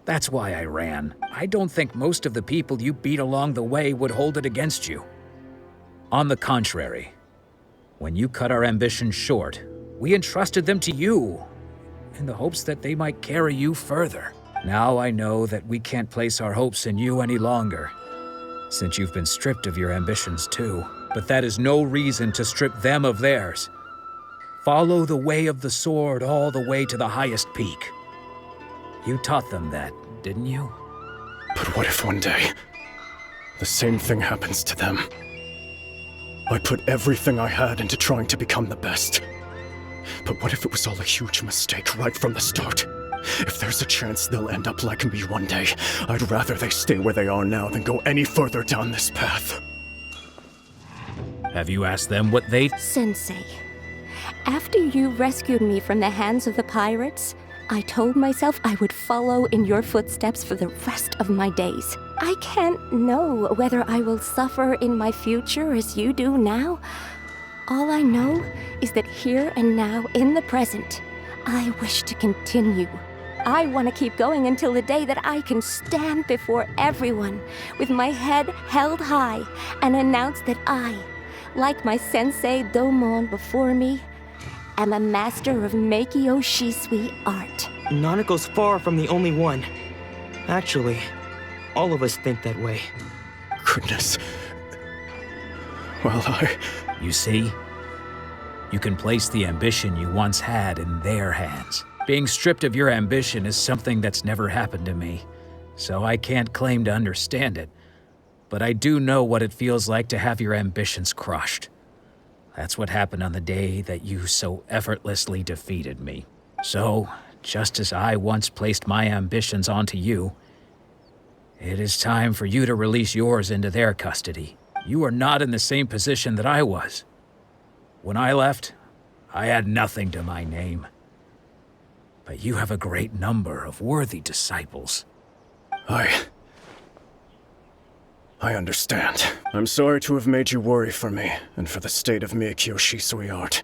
That's why I ran. I don't think most of the people you beat along the way would hold it against you. On the contrary, when you cut our ambitions short, we entrusted them to you, in the hopes that they might carry you further. Now I know that we can't place our hopes in you any longer, since you've been stripped of your ambitions too. But that is no reason to strip them of theirs. Follow the way of the sword all the way to the highest peak. You taught them that, didn't you? But what if one day, the same thing happens to them? I put everything I had into trying to become the best. But what if it was all a huge mistake right from the start? If there's a chance they'll end up like me one day, I'd rather they stay where they are now than go any further down this path. Have you asked them what they... Sensei, after you rescued me from the hands of the pirates, I told myself I would follow in your footsteps for the rest of my days. I can't know whether I will suffer in my future as you do now. All I know is that here and now, in the present, I wish to continue. I want to keep going until the day that I can stand before everyone with my head held high and announce that I, like my sensei Domon before me, am a master of Meikyo Shisui art. Nanako's far from the only one. Actually, all of us think that way. Goodness. Well, You see? You can place the ambition you once had in their hands. Being stripped of your ambition is something that's never happened to me, so I can't claim to understand it. But I do know what it feels like to have your ambitions crushed. That's what happened on the day that you so effortlessly defeated me. So, just as I once placed my ambitions onto you, it is time for you to release yours into their custody. You are not in the same position that I was. When I left, I had nothing to my name. But you have a great number of worthy disciples. I understand. I'm sorry to have made you worry for me, and for the state of Meikyo Shisui art.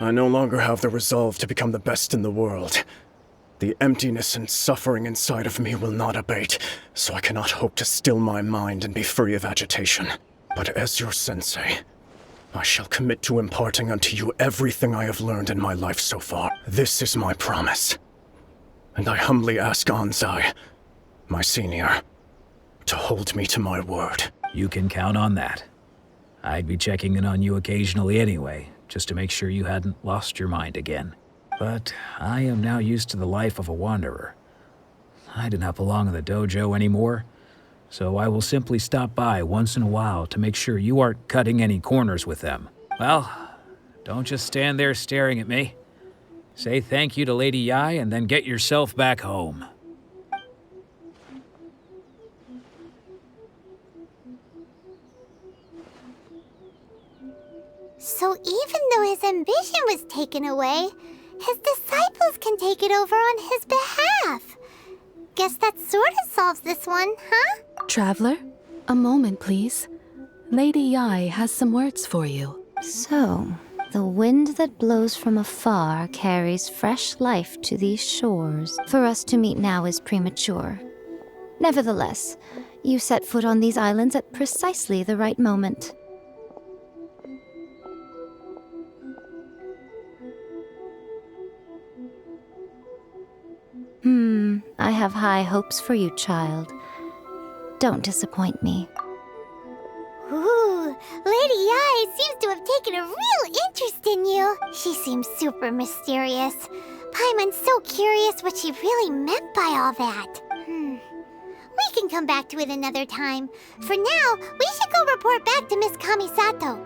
I no longer have the resolve to become the best in the world. The emptiness and suffering inside of me will not abate, so I cannot hope to still my mind and be free of agitation. But as your sensei, I shall commit to imparting unto you everything I have learned in my life so far. This is my promise. And I humbly ask Anzai, my senior, to hold me to my word. You can count on that. I'd be checking in on you occasionally anyway, just to make sure you hadn't lost your mind again. But I am now used to the life of a wanderer. I do not belong in the dojo anymore, so I will simply stop by once in a while to make sure you aren't cutting any corners with them. Well, don't just stand there staring at me. Say thank you to Lady Yai and then get yourself back home. So even though his ambition was taken away, his disciples can take it over on his behalf. Guess that sort of solves this one, huh? Traveler, a moment, please. Lady Yai has some words for you. So, the wind that blows from afar carries fresh life to these shores. For us to meet now is premature. Nevertheless, you set foot on these islands at precisely the right moment. I have high hopes for you, child. Don't disappoint me. Ooh, Lady Yai seems to have taken a real interest in you. She seems super mysterious. Paimon's so curious what she really meant by all that. We can come back to it another time. For now, we should go report back to Miss Kamisato.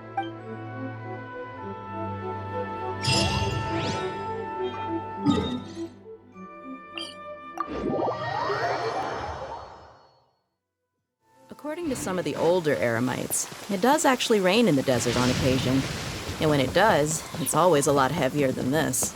According to some of the older Eremites, it does actually rain in the desert on occasion. And when it does, it's always a lot heavier than this.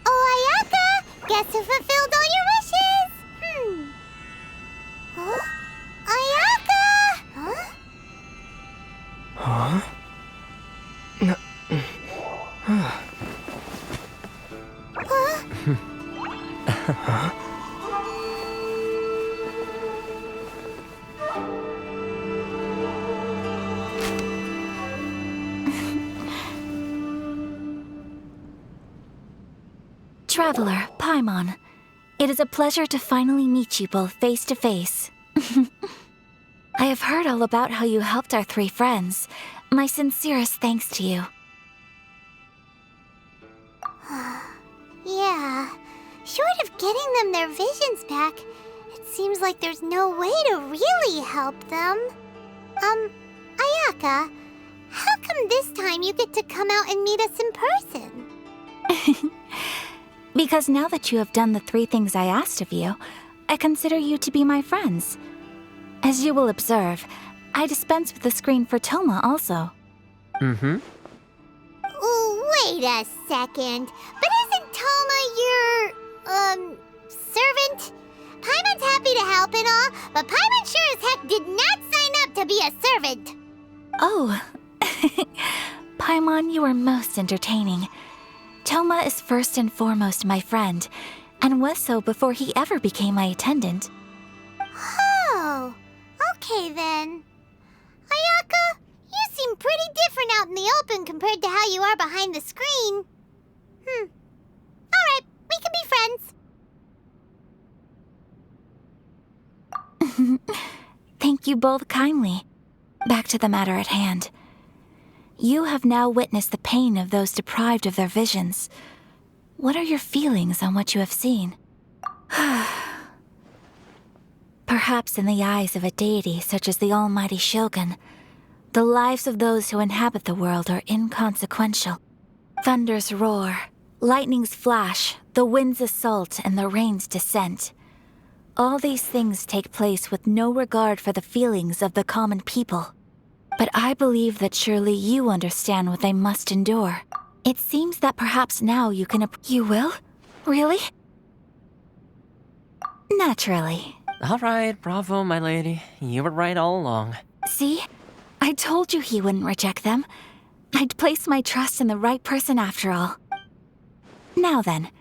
Oh, Ayaka! Guess who fulfilled all your wishes? Huh? Ayaka! Huh? Huh? Huh? Traveler, Paimon, it is a pleasure to finally meet you both face to face. I have heard all about how you helped our 3 friends. My sincerest thanks to you. Yeah. Short of getting them their visions back, it seems like there's no way to really help them. Ayaka, how come this time you get to come out and meet us in person? Because now that you have done the 3 things I asked of you, I consider you to be my friends. As you will observe, I dispense with the screen for Toma also. Wait a second. But isn't Toma your, servant? Paimon's happy to help and all, but Paimon sure as heck did not sign up to be a servant. Oh. Paimon, you are most entertaining. Toma is first and foremost my friend, and was so before he ever became my attendant. Oh, okay then. Ayaka, you seem pretty different out in the open compared to how you are behind the screen. Alright, we can be friends. Thank you both kindly. Back to the matter at hand. You have now witnessed the pain of those deprived of their visions. What are your feelings on what you have seen? Perhaps in the eyes of a deity such as the almighty Shogun, the lives of those who inhabit the world are inconsequential. Thunders roar, lightnings flash, the winds assault, and the rains descent. All these things take place with no regard for the feelings of the common people. But I believe that surely you understand what they must endure. It seems that perhaps now you can You will? Really? Naturally. All right, bravo, my lady. You were right all along. See? I told you he wouldn't reject them. I'd placed my trust in the right person after all. Now then,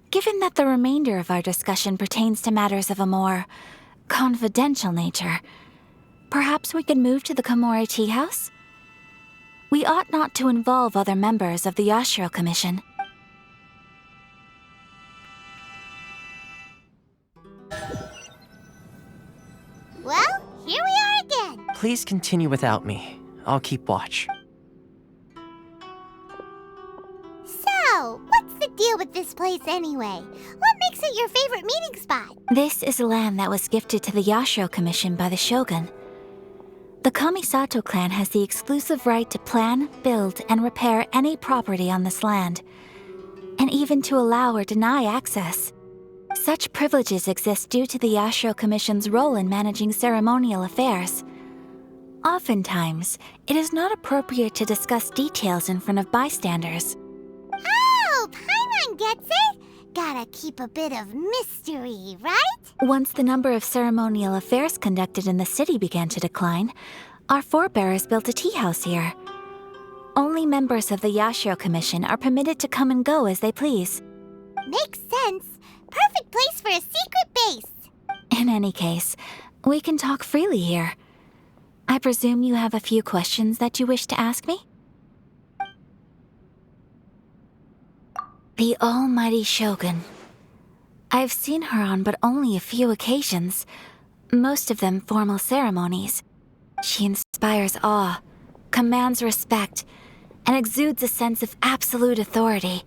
given that the remainder of our discussion pertains to matters of a more confidential nature, perhaps we could move to the Komori Tea House? We ought not to involve other members of the Yashiro Commission. Well, here we are again. Please continue without me. I'll keep watch. So, what's the deal with this place anyway? What makes it your favorite meeting spot? This is land that was gifted to the Yashiro Commission by the Shogun. The Kamisato clan has the exclusive right to plan, build, and repair any property on this land, and even to allow or deny access. Such privileges exist due to the Yashiro Commission's role in managing ceremonial affairs. Oftentimes, it is not appropriate to discuss details in front of bystanders. Oh, Paimon gets it! Gotta keep a bit of mystery, right? Once the number of ceremonial affairs conducted in the city began to decline, our forebears built a tea house here. Only members of the Yashiro Commission are permitted to come and go as they please. Makes sense. Perfect place for a secret base. In any case, we can talk freely here. I presume you have a few questions that you wish to ask me? The almighty Shogun. I've seen her on but only a few occasions, most of them formal ceremonies. She inspires awe, commands respect, and exudes a sense of absolute authority.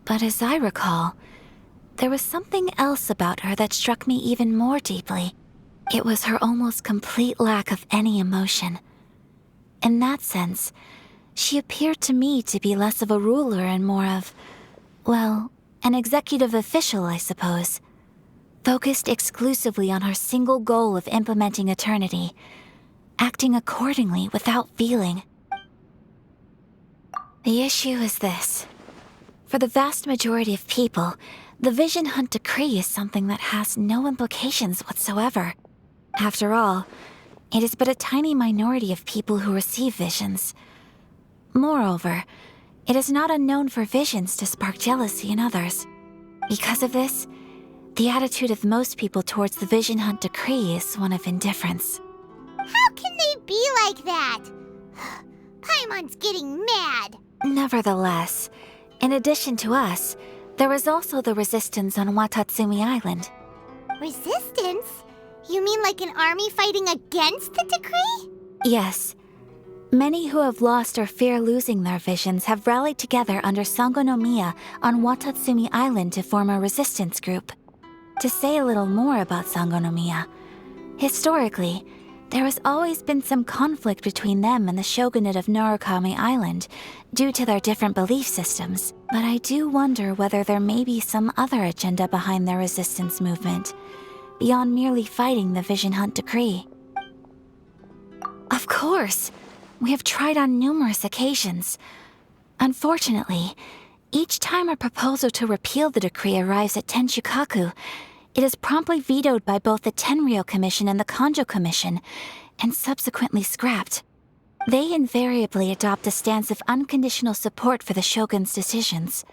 But as I recall, there was something else about her that struck me even more deeply. It was her almost complete lack of any emotion. In that sense, she appeared to me to be less of a ruler and more of, well, an executive official, I suppose. Focused exclusively on her single goal of implementing eternity, acting accordingly without feeling. The issue is this. For the vast majority of people, the Vision Hunt Decree is something that has no implications whatsoever. After all, it is but a tiny minority of people who receive visions. Moreover, it is not unknown for visions to spark jealousy in others. Because of this, the attitude of most people towards the Vision Hunt Decree is one of indifference. How can they be like that? Paimon's getting mad. Nevertheless, in addition to us, there is also the resistance on Watatsumi Island. Resistance? You mean like an army fighting against the decree? Yes. Many who have lost or fear losing their visions have rallied together under Sangonomiya on Watatsumi Island to form a resistance group. To say a little more about Sangonomiya, historically, there has always been some conflict between them and the shogunate of Narukami Island due to their different belief systems, but I do wonder whether there may be some other agenda behind their resistance movement, beyond merely fighting the Vision Hunt Decree. Of course! We have tried on numerous occasions. Unfortunately, each time a proposal to repeal the decree arrives at Tenshukaku, it is promptly vetoed by both the Tenryou Commission and the Kanjo Commission, and subsequently scrapped. They invariably adopt a stance of unconditional support for the shogun's decisions.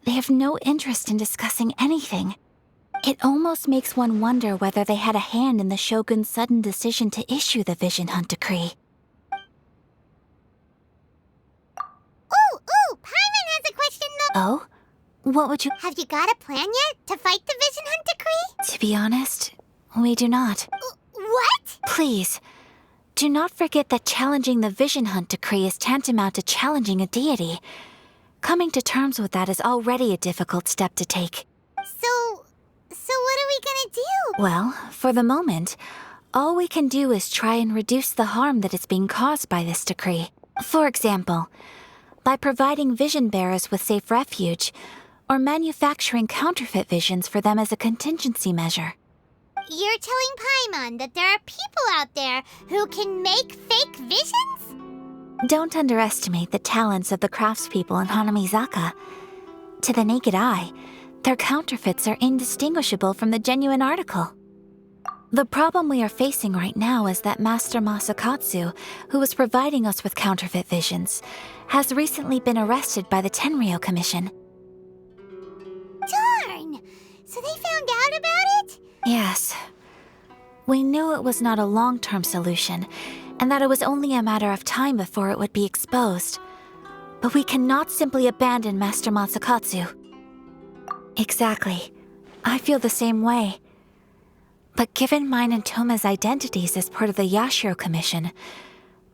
They have no interest in discussing anything. It almost makes one wonder whether they had a hand in the shogun's sudden decision to issue the Vision Hunt Decree. Ooh, Paimon has a question though. Oh? What would you— Have you got a plan yet to fight the Vision Hunt Decree? To be honest, we do not. What? Please, do not forget that challenging the Vision Hunt Decree is tantamount to challenging a deity. Coming to terms with that is already a difficult step to take. So what are we gonna do? Well, for the moment, all we can do is try and reduce the harm that is being caused by this decree. For example, by providing vision bearers with safe refuge, or manufacturing counterfeit visions for them as a contingency measure. You're telling Paimon that there are people out there who can make fake visions? Don't underestimate the talents of the craftspeople in Hanamizaka. To the naked eye, their counterfeits are indistinguishable from the genuine article. The problem we are facing right now is that Master Masakatsu, who was providing us with counterfeit visions, has recently been arrested by the Tenryou Commission. Darn! So they found out about it? Yes. We knew it was not a long-term solution, and that it was only a matter of time before it would be exposed. But we cannot simply abandon Master Masakatsu. Exactly. I feel the same way. But given mine and Toma's identities as part of the Yashiro Commission,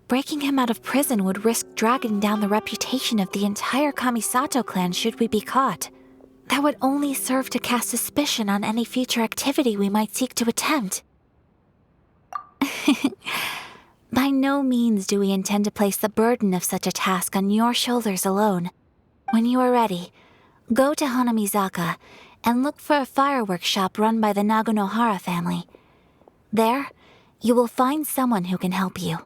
breaking him out of prison would risk dragging down the reputation of the entire Kamisato clan should we be caught. That would only serve to cast suspicion on any future activity we might seek to attempt. By no means do we intend to place the burden of such a task on your shoulders alone. When you are ready, go to Hanamizaka and look for a fireworks shop run by the Nagonohara family. There, you will find someone who can help you.